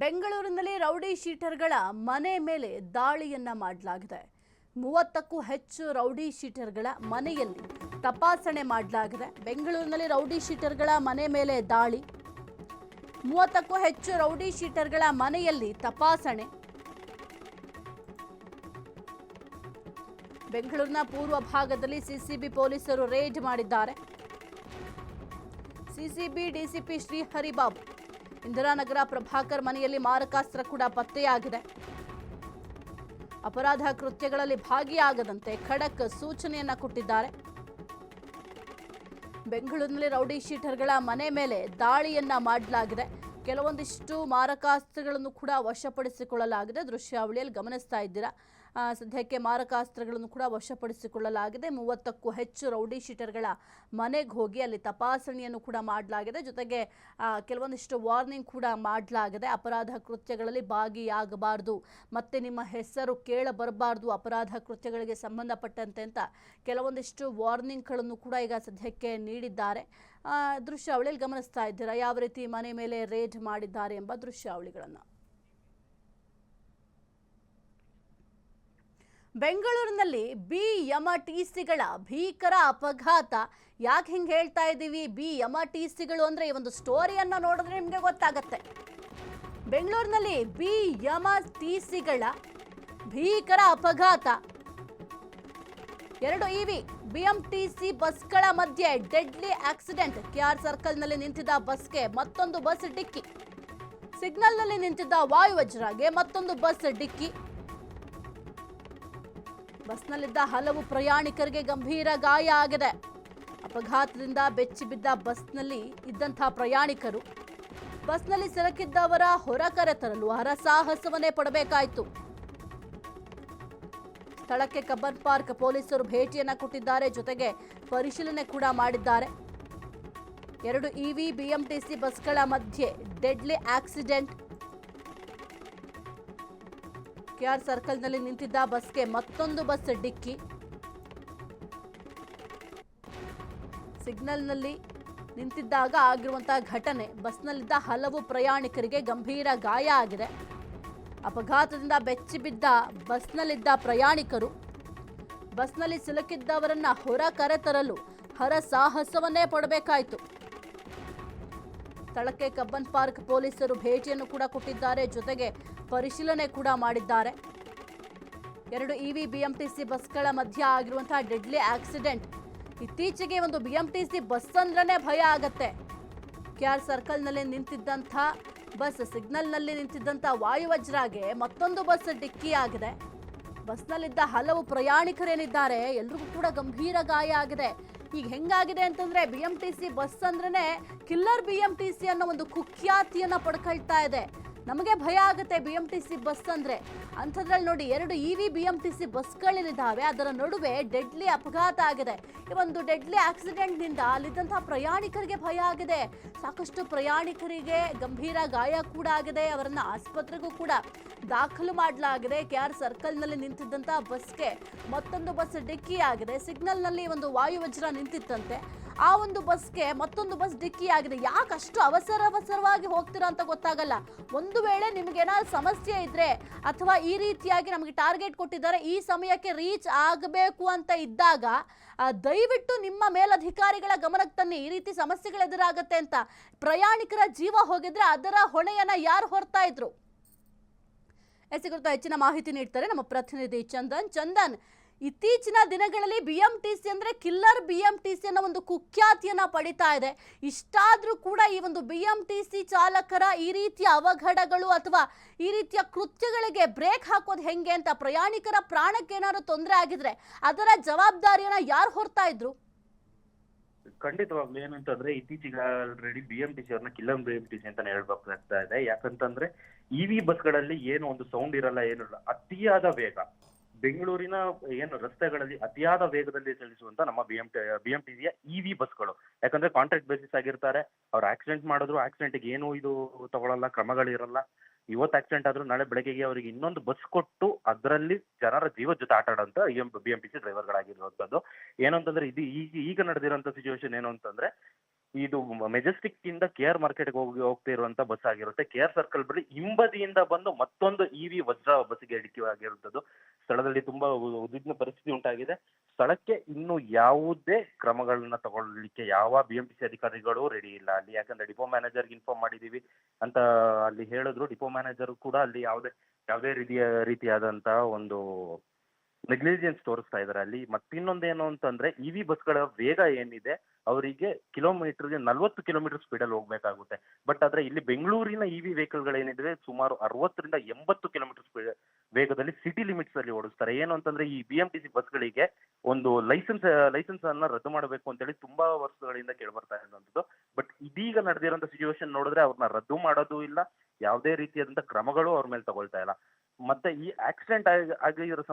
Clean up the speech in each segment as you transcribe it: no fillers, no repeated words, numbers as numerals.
ಬೆಂಗಳೂರಿನಲ್ಲಿ ರೌಡಿ ಶೀಟರ್ಗಳ ಮನೆ ಮೇಲೆ ದಾಳಿಯನ್ನ ಮಾಡಲಾಗಿದೆ. 30ಕ್ಕೂ ಹೆಚ್ಚು ರೌಡಿ ಶೀಟರ್ಗಳ ಮನೆಯಲ್ಲಿ ತಪಾಸಣೆ ಮಾಡಲಾಗಿದೆ. ಬೆಂಗಳೂರಿನಲ್ಲಿ ರೌಡಿ ಶೀಟರ್ಗಳ ಮನೆ ಮೇಲೆ ದಾಳಿ. 30ಕ್ಕೂ ಹೆಚ್ಚು ರೌಡಿ ಶೀಟರ್ಗಳ ಮನೆಯಲ್ಲಿ ತಪಾಸಣೆ. ಬೆಂಗಳೂರಿನ ಪೂರ್ವ ಭಾಗದಲ್ಲಿ ಸಿಸಿಬಿ ಪೊಲೀಸರು ರೇಡ್ ಮಾಡಿದ್ದಾರೆ. ಸಿಸಿಬಿ ಡಿಸಿಪಿ ಶ್ರೀಹರಿಬಾಬು ಇಂದಿರಾನಗರ ಪ್ರಭಾಕರ್ ಮನೆಯಲ್ಲಿ ಮಾರಕಾಸ್ತ್ರ ಕೂಡ ಪತ್ತೆಯಾಗಿದೆ. ಅಪರಾಧ ಕೃತ್ಯಗಳಲ್ಲಿ ಭಾಗಿಯಾಗದಂತೆ ಖಡಕ್ ಸೂಚನೆಯನ್ನ ಕೊಟ್ಟಿದ್ದಾರೆ. ಬೆಂಗಳೂರಿನಲ್ಲಿ ರೌಡಿ ಶೀಟರ್ಗಳ ಮನೆ ಮೇಲೆ ದಾಳಿಯನ್ನ ಮಾಡಲಾಗಿದೆ. ಕೆಲವೊಂದಿಷ್ಟು ಮಾರಕಾಸ್ತ್ರಗಳನ್ನು ಕೂಡ ವಶಪಡಿಸಿಕೊಳ್ಳಲಾಗಿದೆ. ದೃಶ್ಯಾವಳಿಯಲ್ಲಿ ಗಮನಿಸ್ತಾ ಇದ್ದೀರಾ. ಸದ್ಯಕ್ಕೆ ಮಾರಕಾಸ್ತ್ರಗಳನ್ನು ಕೂಡ ವಶಪಡಿಸಿಕೊಳ್ಳಲಾಗಿದೆ. 30ಕ್ಕೂ ಹೆಚ್ಚು ರೌಡಿ ಶೀಟರ್ಗಳ ಮನೆಗೆ ಹೋಗಿ ಅಲ್ಲಿ ತಪಾಸಣೆಯನ್ನು ಕೂಡ ಮಾಡಲಾಗಿದೆ. ಜೊತೆಗೆ ಕೆಲವೊಂದಿಷ್ಟು ವಾರ್ನಿಂಗ್ ಕೂಡ ಮಾಡಲಾಗಿದೆ. ಅಪರಾಧ ಕೃತ್ಯಗಳಲ್ಲಿ ಭಾಗಿಯಾಗಬಾರ್ದು, ಮತ್ತೆ ನಿಮ್ಮ ಹೆಸರು ಕೇಳ ಬರಬಾರ್ದು ಅಪರಾಧ ಕೃತ್ಯಗಳಿಗೆ ಸಂಬಂಧಪಟ್ಟಂತೆ ಅಂತ ಕೆಲವೊಂದಿಷ್ಟು ವಾರ್ನಿಂಗ್ಗಳನ್ನು ಕೂಡ ಈಗ ಸದ್ಯಕ್ಕೆ ನೀಡಿದ್ದಾರೆ. ದೃಶ್ಯಾವಳಿಯಲ್ಲಿ ಗಮನಿಸ್ತಾ ಇದ್ದೀರಾ ಯಾವ ರೀತಿ ಮನೆ ಮೇಲೆ ರೇಡ್ ಮಾಡಿದ್ದಾರೆ ಎಂಬ ದೃಶ್ಯಾವಳಿಗಳನ್ನು. ಬೆಂಗಳೂರಿನಲ್ಲಿ BMTCಗಳ ಭೀಕರ ಅಪಘಾತ. ಯಾಕೆ ಹಿಂಗೆ ಹೇಳ್ತಾ ಇದ್ದೀವಿ? BMTCಗಳು ಅಂದರೆ ಈ ಒಂದು ಸ್ಟೋರಿಯನ್ನು ನೋಡಿದ್ರೆ ನಿಮಗೆ ಗೊತ್ತಾಗತ್ತೆ. ಬೆಂಗಳೂರಿನಲ್ಲಿ BMTCಗಳ ಭೀಕರ ಅಪಘಾತ. 2 EV BMTC ಬಸ್ಗಳ ಮಧ್ಯೆ ಡೆಡ್ಲಿ ಆಕ್ಸಿಡೆಂಟ್. KR ಸರ್ಕಲ್ನಲ್ಲಿ ನಿಂತಿದ್ದ ಬಸ್ಗೆ ಮತ್ತೊಂದು ಬಸ್ ಡಿಕ್ಕಿ. ಸಿಗ್ನಲ್ನಲ್ಲಿ ನಿಂತಿದ್ದ ವಾಯುವಜ್ರಗೆ ಮತ್ತೊಂದು ಬಸ್ ಡಿಕ್ಕಿ. ಬಸ್ನಲ್ಲಿದ್ದ ಹಲವು ಪ್ರಯಾಣಿಕರಿಗೆ ಗಂಭೀರ ಗಾಯ ಆಗಿದೆ. ಅಪಘಾತದಿಂದ ಬೆಚ್ಚಿ ಬಿದ್ದ ಬಸ್ನಲ್ಲಿ ಇದ್ದಂತಹ ಪ್ರಯಾಣಿಕರು ಬಸ್ನಲ್ಲಿ ಸಿಲುಕಿದ್ದವರ ಹೊರ ಕರೆತರಲು ಹರಸಾಹಸವನ್ನೇ ಪಡಬೇಕಾಯಿತು. ಸ್ಥಳಕ್ಕೆ ಕಬ್ಬನ್ ಪಾರ್ಕ್ ಪೊಲೀಸರು ಭೇಟಿಯನ್ನ ಕೊಟ್ಟಿದ್ದಾರೆ. ಜೊತೆಗೆ ಪರಿಶೀಲನೆ ಕೂಡ ಮಾಡಿದ್ದಾರೆ. 2 EV BMTC ಬಸ್ಗಳ ಮಧ್ಯೆ ಡೆಡ್ಲಿ ಆಕ್ಸಿಡೆಂಟ್. KR ಸರ್ಕಲ್ನಲ್ಲಿ ನಿಂತಿದ್ದ ಬಸ್ಗೆ ಮತ್ತೊಂದು ಬಸ್ ಡಿಕ್ಕಿ. ಸಿಗ್ನಲ್ನಲ್ಲಿ ನಿಂತಿದ್ದಾಗ ಆಗಿರುವಂತಹ ಘಟನೆ. ಬಸ್ನಲ್ಲಿದ್ದ ಹಲವು ಪ್ರಯಾಣಿಕರಿಗೆ ಗಂಭೀರ ಗಾಯ ಆಗಿದೆ. ಅಪಘಾತದಿಂದ ಬೆಚ್ಚಿ ಬಿದ್ದ ಬಸ್ನಲ್ಲಿದ್ದ ಪ್ರಯಾಣಿಕರು ಬಸ್ನಲ್ಲಿ ಸಿಲುಕಿದ್ದವರನ್ನ ಹೊರ ಕರೆತರಲು ಹರಸಾಹಸವನ್ನೇ ಪಡಬೇಕಾಯಿತು. ಸ್ಥಳಕ್ಕೆ ಕಬ್ಬನ್ ಪಾರ್ಕ್ ಪೊಲೀಸರು ಭೇಟಿಯನ್ನು ಕೂಡ ಕೊಟ್ಟಿದ್ದಾರೆ. ಜೊತೆಗೆ ಪರಿಶೀಲನೆ ಕೂಡ ಮಾಡಿದ್ದಾರೆ. 2 EV BMTC ಬಸ್ಗಳ ಮಧ್ಯೆ ಆಗಿರುವಂತಹ ಡೆಡ್ಲಿ ಆಕ್ಸಿಡೆಂಟ್. ಇತ್ತೀಚೆಗೆ ಒಂದು BMTC ಬಸ್ ಅಂದ್ರೇ ಭಯ ಆಗತ್ತೆ. KR ಸರ್ಕಲ್ನಲ್ಲಿ ನಿಂತಿದ್ದಂಥ ಬಸ್ ಸಿಗ್ನಲ್ನಲ್ಲಿ ನಿಂತಿದ್ದಂಥ ವಾಯುವಜ್ರಗೆ ಮತ್ತೊಂದು ಬಸ್ ಡಿಕ್ಕಿ ಆಗಿದೆ. ಬಸ್ನಲ್ಲಿದ್ದ ಹಲವು ಪ್ರಯಾಣಿಕರೇನಿದ್ದಾರೆ ಎಲ್ರಿಗೂ ಕೂಡ ಗಂಭೀರ ಗಾಯ ಆಗಿದೆ. ಈಗ ಹೆಂಗಾಗಿದೆ ಅಂತಂದ್ರೆ BMTC ಬಸ್ ಅಂದ್ರೇ ಕಿಲ್ಲರ್ BMTC ಅನ್ನೋ ಒಂದು ಕುಖ್ಯಾತಿಯನ್ನ ಪಡ್ಕೊಳ್ತಾ ಇದೆ. ನಮಗೆ ಭಯ ಆಗುತ್ತೆ BMTC ಬಸ್ ಅಂದ್ರೆ. ಅಂಥದ್ರಲ್ಲಿ ನೋಡಿ 2 EV BMTC ಬಸ್ಗಳಿದ್ದಾವೆ. ಅದರ ನಡುವೆ ಡೆಡ್ಲಿ ಅಪಘಾತ ಆಗಿದೆ. ಈ ಒಂದು ಡೆಡ್ಲಿ ಆಕ್ಸಿಡೆಂಟ್ನಿಂದ ಅಲ್ಲಿದ್ದಂತಹ ಪ್ರಯಾಣಿಕರಿಗೆ ಭಯ ಆಗಿದೆ. ಸಾಕಷ್ಟು ಪ್ರಯಾಣಿಕರಿಗೆ ಗಂಭೀರ ಗಾಯ ಕೂಡ ಆಗಿದೆ. ಅವರನ್ನ ಆಸ್ಪತ್ರೆಗೂ ಕೂಡ ದಾಖಲು ಮಾಡಲಾಗಿದೆ. KR ಸರ್ಕಲ್ನಲ್ಲಿ ನಿಂತಿದ್ದಂತಹ ಬಸ್ಗೆ ಮತ್ತೊಂದು ಬಸ್ ಡಿಕ್ಕಿ ಆಗಿದೆ. ಸಿಗ್ನಲ್ನಲ್ಲಿ ಒಂದು ವಾಯುವಜ್ರ ನಿಂತಿತ್ತಂತೆ. ಆ ಒಂದು ಬಸ್ಗೆ ಮತ್ತೊಂದು ಬಸ್ ಡಿಕ್ಕಿ ಆಗಿದೆ. ಯಾಕಷ್ಟು ಅವಸರವಾಗಿ ಹೋಗ್ತೀರಾ ಅಂತ ಗೊತ್ತಾಗಲ್ಲ. ಒಂದು ವೇಳೆ ನಿಮಗೇನಾದ್ರು ಸಮಸ್ಯೆ ಇದ್ರೆ ಅಥವಾ ಈ ರೀತಿಯಾಗಿ ನಮಗೆ ಟಾರ್ಗೆಟ್ ಕೊಟ್ಟಿದ್ದಾರೆ, ಈ ಸಮಯಕ್ಕೆ ರೀಚ್ ಆಗಬೇಕು ಅಂತ ಇದ್ದಾಗ ದಯವಿಟ್ಟು ನಿಮ್ಮ ಮೇಲಧಿಕಾರಿಗಳ ಗಮನಕ್ಕೆ ತನ್ನಿ. ಈ ರೀತಿ ಸಮಸ್ಯೆಗಳು ಎದುರಾಗತ್ತೆ ಅಂತ. ಪ್ರಯಾಣಿಕರ ಜೀವ ಹೋಗಿದ್ರೆ ಅದರ ಹೊಣೆಯನ್ನ ಯಾರು ಹೊರ್ತಾ ಇದ್ರು? ಕುರಿತು ಹೆಚ್ಚಿನ ಮಾಹಿತಿ ನೀಡ್ತಾರೆ ನಮ್ಮ ಪ್ರತಿನಿಧಿ ಚಂದನ್. ಇತ್ತೀಚಿನ ದಿನಗಳಲ್ಲಿ BMTC ಅಂದ್ರೆ ಕಿಲ್ಲರ್ BMTC ಅನ್ನೋ ಒಂದು ಕುಖ್ಯಾತಿಯನ್ನ ಪಡಿತಾ ಇದೆ. ಇಷ್ಟಾದ್ರೂ ಕೂಡ ಈ ಒಂದು BMTC ಚಾಲಕರ ಈ ರೀತಿಯ ಅವಘಡಗಳು ಅಥವಾ ಈ ರೀತಿಯ ಕೃತ್ಯಗಳಿಗೆ ಬ್ರೇಕ್ ಹಾಕೋದು ಹೆಂಗೆ ಅಂತ, ಪ್ರಯಾಣಿಕರ ಪ್ರಾಣಕ್ಕೆ ಏನಾದ್ರು ತೊಂದರೆ ಆಗಿದ್ರೆ ಅದರ ಜವಾಬ್ದಾರಿಯನ್ನ ಯಾರು ಹೊರ್ತಾ ಇದ್ರು? ಖಂಡಿತವಾಗ್ಲು ಏನಂತಂದ್ರೆ ಇತ್ತೀಚೆಗೆ ಆಲ್ರೆಡಿ BMTC ಅವ್ರನ್ನ ಕಿಲ್ಲರ್ BMTC ಅಂತಾನೆ ಹೇಳ್ಬೇಕಾಗ್ತಾ ಇದೆ. ಯಾಕಂತಂದ್ರೆ EV ಬಸ್ಗಳಲ್ಲಿ ಏನು ಒಂದು ಸೌಂಡ್ ಇರಲ್ಲ, ಏನಿರಲ್ಲ. ಅತಿಯಾದ ವೇಗ ಬೆಂಗಳೂರಿನ ಏನು ರಸ್ತೆಗಳಲ್ಲಿ ಅತಿಯಾದ ವೇಗದಲ್ಲಿ ಚಲಿಸುವಂತ ನಮ್ಮ BMTCಯ EV ಬಸ್ಗಳು. ಯಾಕಂದ್ರೆ ಕಾಂಟ್ರಾಕ್ಟ್ ಬೇಸಿಸ್ ಆಗಿರ್ತಾರೆ. ಅವ್ರು ಆಕ್ಸಿಡೆಂಟ್ ಮಾಡಿದ್ರು ಆಕ್ಸಿಡೆಂಟ್ಗೆ ಏನು ಇದು ತಗೊಳ್ಳಲ್ಲ, ಕ್ರಮಗಳಿರಲ್ಲ. ಇವತ್ತು ಆಕ್ಸಿಡೆಂಟ್ ಆದ್ರೂ ನಾಳೆ ಬೆಳಗ್ಗೆಗೆ ಅವರಿಗೆ ಇನ್ನೊಂದು ಬಸ್ ಕೊಟ್ಟು ಅದರಲ್ಲಿ ಜನರ ಜೀವದ ಜೊತೆ ಆಟ ಆಡೋಂತ BMTC ಡ್ರೈವರ್ಗಳಾಗಿರುವಂತದ್ದು. ಏನಂತಂದ್ರೆ ಇದು ಈಗ ನಡೆದಿರೋಂಥ ಸಿಚುವೇಶನ್ ಏನು ಅಂತಂದ್ರೆ ಇದು ಮೆಜೆಸ್ಟಿಕ್ ಇಂದ KR ಮಾರ್ಕೆಟ್ಗೆ ಹೋಗ್ತಿರುವಂತ ಬಸ್ ಆಗಿರುತ್ತೆ. KR ಸರ್ಕಲ್ ಬಳಿ ಹಿಂಬದಿಯಿಂದ ಬಂದು ಮತ್ತೊಂದು EV ವಜ್ರ ಬಸ್ಸಿಗೆ ಡಿಕ್ಕಿ ಆಗಿರುವಂತದ್ದು. ಸ್ಥಳದಲ್ಲಿ ತುಂಬಾ ಉದ್ವಿಗ್ನ ಪರಿಸ್ಥಿತಿ ಉಂಟಾಗಿದೆ. ಸ್ಥಳಕ್ಕೆ ಇನ್ನು ಯಾವುದೇ ಕ್ರಮಗಳನ್ನ ತಗೊಳ್ಳಿಕ್ಕೆ ಯಾವ BMTC ಅಧಿಕಾರಿಗಳು ರೆಡಿ ಇಲ್ಲ ಅಲ್ಲಿ. ಯಾಕಂದ್ರೆ ಡಿಪೋ ಮ್ಯಾನೇಜರ್ಗೆ ಇನ್ಫಾರ್ಮ್ ಮಾಡಿದೀವಿ ಅಂತ ಅಲ್ಲಿ ಹೇಳಿದ್ರು. ಡಿಪೋ ಮ್ಯಾನೇಜರ್ ಕೂಡ ಅಲ್ಲಿ ಯಾವುದೇ ರೀತಿಯಾದಂತ ಒಂದು ನೆಗ್ಲಿಜೆನ್ಸ್ ತೋರಿಸ್ತಾ ಇದ್ದಾರೆ ಅಲ್ಲಿ. ಮತ್ತಿನ್ನೊಂದೇನು ಅಂತಂದ್ರೆ EV ಬಸ್ಗಳ ವೇಗ ಏನಿದೆ ಅವರಿಗೆ ಕಿಲೋಮೀಟರ್ಗೆ 40 ಕಿಲೋಮೀಟರ್ ಸ್ಪೀಡಲ್ಲಿ ಹೋಗ್ಬೇಕಾಗುತ್ತೆ. ಬಟ್ ಆದ್ರೆ ಇಲ್ಲಿ ಬೆಂಗಳೂರಿನ EV ವೆಹಿಕಲ್ಗಳೇನಿದೆ ಸುಮಾರು 60ರಿಂದ 80 ಕಿಲೋಮೀಟರ್ ವೇಗದಲ್ಲಿ ಸಿಟಿ ಲಿಮಿಟ್ಸ್ ಅಲ್ಲಿ ಓಡಿಸ್ತಾರೆ. ಏನು ಅಂತಂದ್ರೆ ಈ BMTC ಬಸ್ಗಳಿಗೆ ಒಂದು ಲೈಸೆನ್ಸ್ ಅನ್ನ ರದ್ದು ಮಾಡಬೇಕು ಅಂತೇಳಿ ತುಂಬಾ ವರ್ಷಗಳಿಂದ ಕೇಳ್ಬರ್ತಾ ಇರುವಂತದ್ದು. ಬಟ್ ಇದೀಗ ನಡೆದಿರುವಂತ ಸಿಚುವೇಶನ್ ನೋಡಿದ್ರೆ ಅವ್ರನ್ನ ರದ್ದು ಮಾಡೋದು ಇಲ್ಲ, ಯಾವುದೇ ರೀತಿಯಾದಂತ ಕ್ರಮಗಳು ಅವ್ರ ಮೇಲೆ ತಗೊಳ್ತಾ ಇಲ್ಲ. ಮತ್ತೆ ಈ ಆಕ್ಸಿಡೆಂಟ್ ಆಗಿರೋ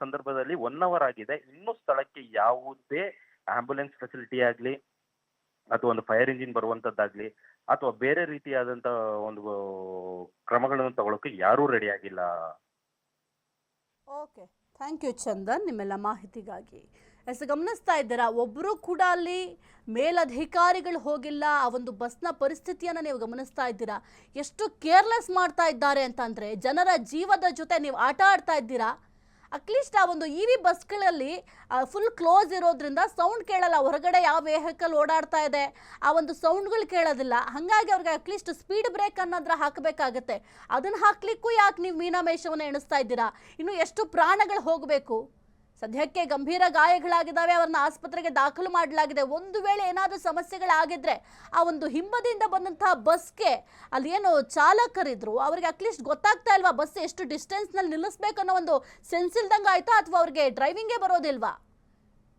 ಸಂದರ್ಭದಲ್ಲಿ 1 ಅವರ್ ಆಗಿದೆ. ಇನ್ನೂ ಸ್ಥಳಕ್ಕೆ ಯಾವುದೇ ಆಂಬ್ಯುಲೆನ್ಸ್ ಫೆಸಿಲಿಟಿ ಆಗ್ಲಿ ಅಥವಾ ಒಂದು ಫೈರ್ ಇಂಜಿನ್ ಬರುವಂತದ್ದಾಗ್ಲಿ ಅಥವಾ ಬೇರೆ ರೀತಿಯಾದಂತ ಒಂದು ಕ್ರಮಗಳನ್ನು ತಗೊಳ್ಳೋಕೆ ಯಾರೂ ರೆಡಿ ಆಗಿಲ್ಲ. ಓಕೆ, ಥ್ಯಾಂಕ್ ಯು ಚಂದನ್ ನಿಮ್ಮೆಲ್ಲ ಮಾಹಿತಿಗಾಗಿ. ಗಮನಿಸ್ತಾ ಇದ್ದೀರಾ, ಒಬ್ಬರು ಕೂಡ ಅಲ್ಲಿ ಮೇಲಧಿಕಾರಿಗಳು ಹೋಗಿಲ್ಲ. ಆ ಒಂದು ಬಸ್ನ ಪರಿಸ್ಥಿತಿಯನ್ನು ನೀವು ಗಮನಿಸ್ತಾ ಇದ್ದೀರಾ. ಎಷ್ಟು ಕೇರ್ಲೆಸ್ ಮಾಡ್ತಾ ಇದ್ದಾರೆ ಅಂತಂದರೆ, ಜನರ ಜೀವದ ಜೊತೆ ನೀವು ಆಟ ಆಡ್ತಾ ಇದ್ದೀರಾ. ಅಟ್ಲೀಸ್ಟ್ ಆ ಒಂದು EV ಬಸ್ಗಳಲ್ಲಿ ಫುಲ್ ಕ್ಲೋಸ್ ಇರೋದ್ರಿಂದ ಸೌಂಡ್ ಕೇಳಲ್ಲ. ಹೊರಗಡೆ ಯಾವ ವೆಹಿಕಲ್ ಓಡಾಡ್ತಾ ಇದೆ ಆ ಒಂದು ಸೌಂಡ್ಗಳು ಕೇಳೋದಿಲ್ಲ. ಹಾಗಾಗಿ ಅವ್ರಿಗೆ ಅಟ್ಲೀಸ್ಟ್ ಸ್ಪೀಡ್ ಬ್ರೇಕ್ ಅನ್ನೋದ್ರ ಹಾಕಬೇಕಾಗತ್ತೆ. ಅದನ್ನು ಹಾಕ್ಲಿಕ್ಕೂ ಯಾಕೆ ನೀವು ಮೀನಾಮೇಷವನ್ನು ಎಣಿಸ್ತಾ ಇದ್ದೀರಾ? ಇನ್ನು ಎಷ್ಟು ಪ್ರಾಣಗಳು ಹೋಗಬೇಕು? ಸದ್ಯಕ್ಕೆ ಗಂಭೀರ ಗಾಯಗಳಾಗಿದ್ದಾವೆ, ಅವ್ರನ್ನ ಆಸ್ಪತ್ರೆಗೆ ದಾಖಲು ಮಾಡಲಾಗಿದೆ. ಒಂದು ವೇಳೆ ಏನಾದರೂ ಸಮಸ್ಯೆಗಳಾಗಿದ್ರೆ ಆ ಒಂದು ಹಿಂಬದಿಯಿಂದ ಬಂದಂತಹ ಬಸ್ಗೆ ಅಲ್ಲಿ ಏನು ಚಾಲಕರಿದ್ರು ಅವರಿಗೆ ಅಟ್ಲೀಸ್ಟ್ ಗೊತ್ತಾಗ್ತಾ ಇಲ್ವಾ ಬಸ್ ಎಷ್ಟು ಡಿಸ್ಟೆನ್ಸ್ನಲ್ಲಿ ನಿಲ್ಲಿಸ್ಬೇಕು ಅನ್ನೋ ಒಂದು ಸೆನ್ಸ್ ಇಲ್ದಂಗೆ ಆಯ್ತಾ, ಅಥವಾ ಅವ್ರಿಗೆ ಡ್ರೈವಿಂಗೇ ಬರೋದಿಲ್ವಾ?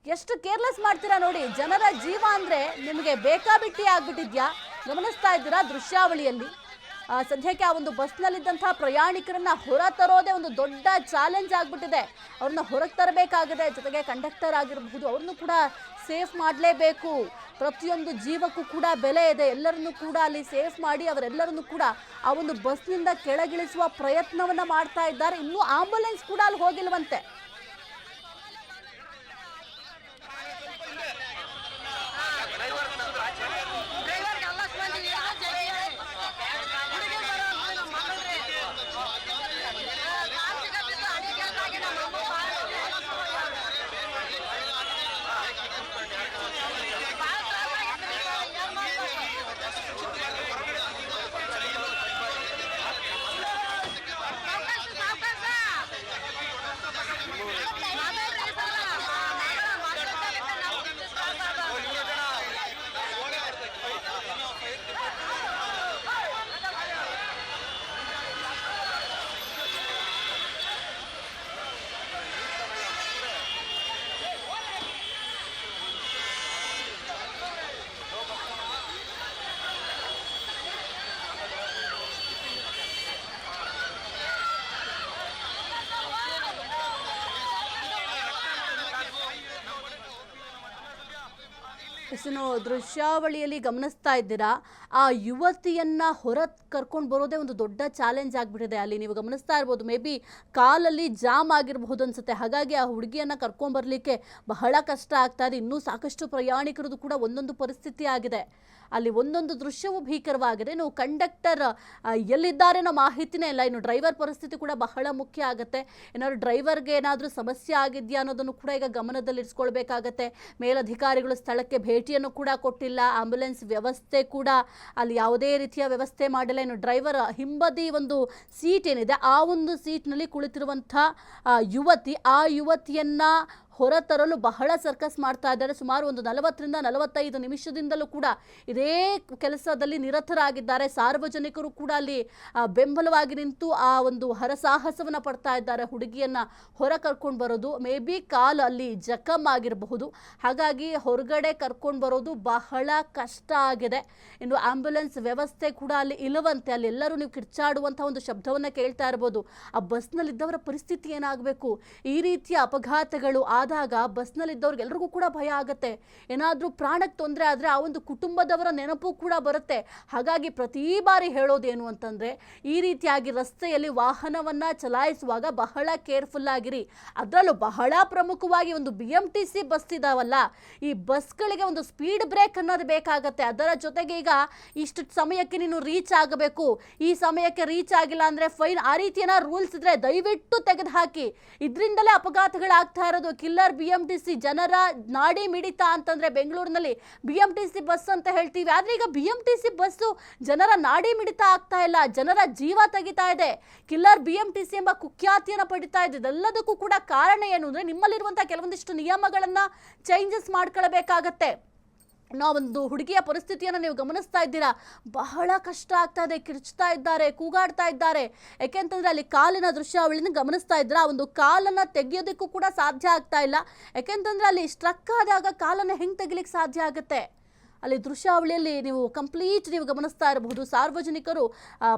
ಎಷ್ಟು ಕೇರ್ಲೆಸ್ ಮಾಡ್ತೀರಾ ನೋಡಿ. ಜನರ ಜೀವ ಅಂದರೆ ನಿಮಗೆ ಬೇಕಾಬಿಟ್ಟಿ ಆಗ್ಬಿಟ್ಟಿದ್ಯಾ? ಗಮನಿಸ್ತಾ ಇದ್ದೀರಾ ದೃಶ್ಯಾವಳಿಯಲ್ಲಿ. ಸದ್ಯಕ್ಕೆ ಆ ಒಂದು ಬಸ್ನಲ್ಲಿದ್ದಂತಹ ಪ್ರಯಾಣಿಕರನ್ನ ಹೊರ ತರೋದೇ ಒಂದು ದೊಡ್ಡ ಚಾಲೆಂಜ್ ಆಗಿಬಿಟ್ಟಿದೆ. ಅವ್ರನ್ನ ಹೊರಗೆ ತರಬೇಕಾಗಿದೆ. ಜೊತೆಗೆ ಕಂಡಕ್ಟರ್ ಆಗಿರಬಹುದು, ಅವ್ರನ್ನೂ ಕೂಡ ಸೇಫ್ ಮಾಡಲೇಬೇಕು. ಪ್ರತಿಯೊಂದು ಜೀವಕ್ಕೂ ಕೂಡ ಬೆಲೆ ಇದೆ. ಎಲ್ಲರನ್ನೂ ಕೂಡ ಅಲ್ಲಿ ಸೇಫ್ ಮಾಡಿ ಅವರೆಲ್ಲರನ್ನೂ ಕೂಡ ಆ ಒಂದು ಬಸ್ನಿಂದ ಕೆಳಗಿಳಿಸುವ ಪ್ರಯತ್ನವನ್ನು ಮಾಡ್ತಾ ಇದ್ದಾರೆ. ಇನ್ನೂ ಆಂಬುಲೆನ್ಸ್ ಕೂಡ ಅಲ್ಲಿ ಹೋಗಿಲ್ವಂತೆ. ಇನ್ನು ದೃಶ್ಯಾವಳಿಯಲ್ಲಿ ಗಮನಿಸ್ತಾ ಇದ್ದೀರಾ, ಆ ಯುವತಿಯನ್ನ ಹೊರ ಕರ್ಕೊಂಡು ಬರೋದೇ ಒಂದು ದೊಡ್ಡ ಚಾಲೆಂಜ್ ಆಗಿಬಿಟ್ಟಿದೆ. ಅಲ್ಲಿ ನೀವು ಗಮನಿಸ್ತಾ ಇರ್ಬೋದು, ಮೇ ಬಿ ಕಾಲಲ್ಲಿ ಜಾಮ್ ಆಗಿರಬಹುದು ಅನ್ಸುತ್ತೆ. ಹಾಗಾಗಿ ಆ ಹುಡುಗಿಯನ್ನ ಕರ್ಕೊಂಡು ಬರಲಿಕ್ಕೆ ಬಹಳ ಕಷ್ಟ ಆಗ್ತಾ ಇದೆ. ಇನ್ನೂ ಸಾಕಷ್ಟು ಪ್ರಯಾಣಿಕರದು ಕೂಡ ಒಂದೊಂದು ಪರಿಸ್ಥಿತಿ ಆಗಿದೆ. ಅಲ್ಲಿ ಒಂದೊಂದು ದೃಶ್ಯವೂ ಭೀಕರವಾಗಿದೆ. ಇನ್ನು ಕಂಡಕ್ಟರ್ ಎಲ್ಲಿದ್ದಾರೆ ಅನ್ನೋ ಮಾಹಿತಿನೇ ಇಲ್ಲ. ಇನ್ನು ಡ್ರೈವರ್ ಪರಿಸ್ಥಿತಿ ಕೂಡ ಬಹಳ ಮುಖ್ಯ ಆಗುತ್ತೆ. ಏನಾದ್ರು ಡ್ರೈವರ್ಗೆ ಏನಾದರೂ ಸಮಸ್ಯೆ ಆಗಿದೆಯಾ ಅನ್ನೋದನ್ನು ಕೂಡ ಈಗ ಗಮನದಲ್ಲಿ ಇರಿಸ್ಕೊಳ್ಬೇಕಾಗತ್ತೆ. ಮೇಲಧಿಕಾರಿಗಳು ಸ್ಥಳಕ್ಕೆ ಭೇಟಿಯನ್ನು ಕೂಡ ಕೊಟ್ಟಿಲ್ಲ. ಆಂಬ್ಯುಲೆನ್ಸ್ ವ್ಯವಸ್ಥೆ ಕೂಡ ಅಲ್ಲಿ ಯಾವುದೇ ರೀತಿಯ ವ್ಯವಸ್ಥೆ ಮಾಡಿಲ್ಲ. ಇನ್ನು ಡ್ರೈವರ್ ಹಿಂಬದಿ ಒಂದು ಸೀಟ್ ಏನಿದೆ ಆ ಒಂದು ಸೀಟ್ನಲ್ಲಿ ಕುಳಿತಿರುವಂಥ ಯುವತಿ, ಆ ಯುವತಿಯನ್ನ ಹೊರತರಲು ಬಹಳ ಸರ್ಕಸ್ ಮಾಡ್ತಾ ಇದ್ದಾರೆ. ಸುಮಾರು ಒಂದು 40ರಿಂದ 45 ನಿಮಿಷದಿಂದಲೂ ಕೂಡ ಇದೇ ಕೆಲಸದಲ್ಲಿ ನಿರತರಾಗಿದ್ದಾರೆ. ಸಾರ್ವಜನಿಕರು ಕೂಡ ಅಲ್ಲಿ ಬೆಂಬಲವಾಗಿ ನಿಂತು ಆ ಒಂದು ಹರಸಾಹಸವನ್ನು ಪಡ್ತಾ ಇದ್ದಾರೆ. ಹುಡುಗಿಯನ್ನ ಹೊರ ಕರ್ಕೊಂಡು ಬರೋದು, ಮೇ ಬಿ ಕಾಲು ಅಲ್ಲಿ ಜಖಮ್ ಆಗಿರಬಹುದು. ಹಾಗಾಗಿ ಹೊರಗಡೆ ಕರ್ಕೊಂಡು ಬರೋದು ಬಹಳ ಕಷ್ಟ ಆಗಿದೆ. ಇನ್ನು ಆಂಬ್ಯುಲೆನ್ಸ್ ವ್ಯವಸ್ಥೆ ಕೂಡ ಅಲ್ಲಿ ಇಲ್ಲವಂತೆ. ಅಲ್ಲಿ ಎಲ್ಲರೂ ನೀವು ಕಿರ್ಚಾಡುವಂಥ ಒಂದು ಶಬ್ದವನ್ನು ಕೇಳ್ತಾ ಇರ್ಬೋದು. ಆ ಬಸ್ನಲ್ಲಿದ್ದವರ ಪರಿಸ್ಥಿತಿ ಏನಾಗಬೇಕು? ಈ ರೀತಿಯ ಅಪಘಾತಗಳು ಆದಾಗ ಬಸ್ನಲ್ಲಿದ್ದವ್ರಿಗೆ ಎಲ್ರಿಗೂ ಕೂಡ ಭಯ ಆಗುತ್ತೆ. ಏನಾದರೂ ಪ್ರಾಣಕ್ಕೆ ತೊಂದರೆ ಆದರೆ ಆ ಒಂದು ಕುಟುಂಬದವರ ನೆನಪು ಕೂಡ ಬರುತ್ತೆ. ಹಾಗಾಗಿ ಪ್ರತಿ ಬಾರಿ ಹೇಳೋದೇನು ಅಂತಂದರೆ, ಈ ರೀತಿಯಾಗಿ ರಸ್ತೆಯಲ್ಲಿ ವಾಹನವನ್ನು ಚಲಾಯಿಸುವಾಗ ಬಹಳ ಕೇರ್ಫುಲ್ ಆಗಿರಿ. ಅದರಲ್ಲೂ ಬಹಳ ಪ್ರಮುಖವಾಗಿ ಒಂದು BMTC ಬಸ್ ಇದಾವಲ್ಲ, ಈ ಬಸ್ಗಳಿಗೆ ಒಂದು ಸ್ಪೀಡ್ ಬ್ರೇಕ್ ಅನ್ನೋದು ಬೇಕಾಗತ್ತೆ. ಅದರ ಜೊತೆಗೆ ಈಗ ಇಷ್ಟು ಸಮಯಕ್ಕೆ ನೀನು ರೀಚ್ ಆಗಬೇಕು, ಈ ಸಮಯಕ್ಕೆ ರೀಚ್ ಆಗಿಲ್ಲ ಅಂದರೆ ಫೈನ್, ಆ ರೀತಿಯ ರೂಲ್ಸ್ ಇದ್ರೆ ದಯವಿಟ್ಟು ತೆಗೆದುಹಾಕಿ. ಇದರಿಂದಲೇ ಅಪಘಾತಗಳಾಗ್ತಾ ಇರೋದು. ಕಿಲ್ಲರ್ BMTC, ಜನರ ನಾಡಿ ಮಿಡಿತ ಅಂತಂದ್ರೆ ಬೆಂಗಳೂರಿನಲ್ಲಿ BMTC ಬಸ್ ಅಂತ ಹೇಳ್ತೀವಿ. ಆದ್ರೆ ಈಗ BMTC ಬಸ್ಸು ಜನರ ನಾಡಿ ಮಿಡಿತ ಆಗ್ತಾ ಇಲ್ಲ, ಜನರ ಜೀವ ತೆಗಿತಾ ಇದೆ. ಕಿಲ್ಲರ್ BMTC ಎಂಬ ಕುಖ್ಯಾತಿಯನ್ನು ಪಡಿತಾ ಇದೆ. ಇದೆಲ್ಲದಕ್ಕೂ ಕೂಡ ಕಾರಣ ಏನು ಅಂದ್ರೆ, ನಿಮ್ಮಲ್ಲಿರುವಂತಹ ಕೆಲವೊಂದಿಷ್ಟು ನಿಯಮಗಳನ್ನ ಚೇಂಜಸ್ ಮಾಡ್ಕೊಳ್ಬೇಕಾಗತ್ತೆ. ನಾವೊಂದು ಹುಡುಗಿಯ ಪರಿಸ್ಥಿತಿಯನ್ನು ನೀವು ಗಮನಿಸ್ತಾ ಇದ್ದೀರಾ, ಬಹಳ ಕಷ್ಟ ಆಗ್ತಾ ಇದೆ, ಕಿರ್ಚ್ತಾ ಇದ್ದಾರೆ, ಕೂಗಾಡ್ತಾ ಇದ್ದಾರೆ. ಯಾಕೆಂತಂದ್ರೆ ಅಲ್ಲಿ ಕಾಲಿನ ದೃಶ್ಯಾವಳಿನ ಗಮನಿಸ್ತಾ ಇದ್ದೀರಾ, ಒಂದು ಕಾಲನ್ನು ತೆಗೆಯೋದಕ್ಕೂ ಕೂಡ ಸಾಧ್ಯ ಆಗ್ತಾ ಇಲ್ಲ. ಯಾಕೆಂತಂದ್ರೆ ಅಲ್ಲಿ ಸ್ಟ್ರಕ್ ಆದಾಗ ಕಾಲನ್ನು ಹೆಂಗೆ ತೆಗಿಲಿಕ್ಕೆ ಸಾಧ್ಯ ಆಗುತ್ತೆ? ಅಲ್ಲಿ ದೃಶ್ಯಾವಳಿಯಲ್ಲಿ ನೀವು ನೀವು ಗಮನಿಸ್ತಾ ಇರಬಹುದು, ಸಾರ್ವಜನಿಕರು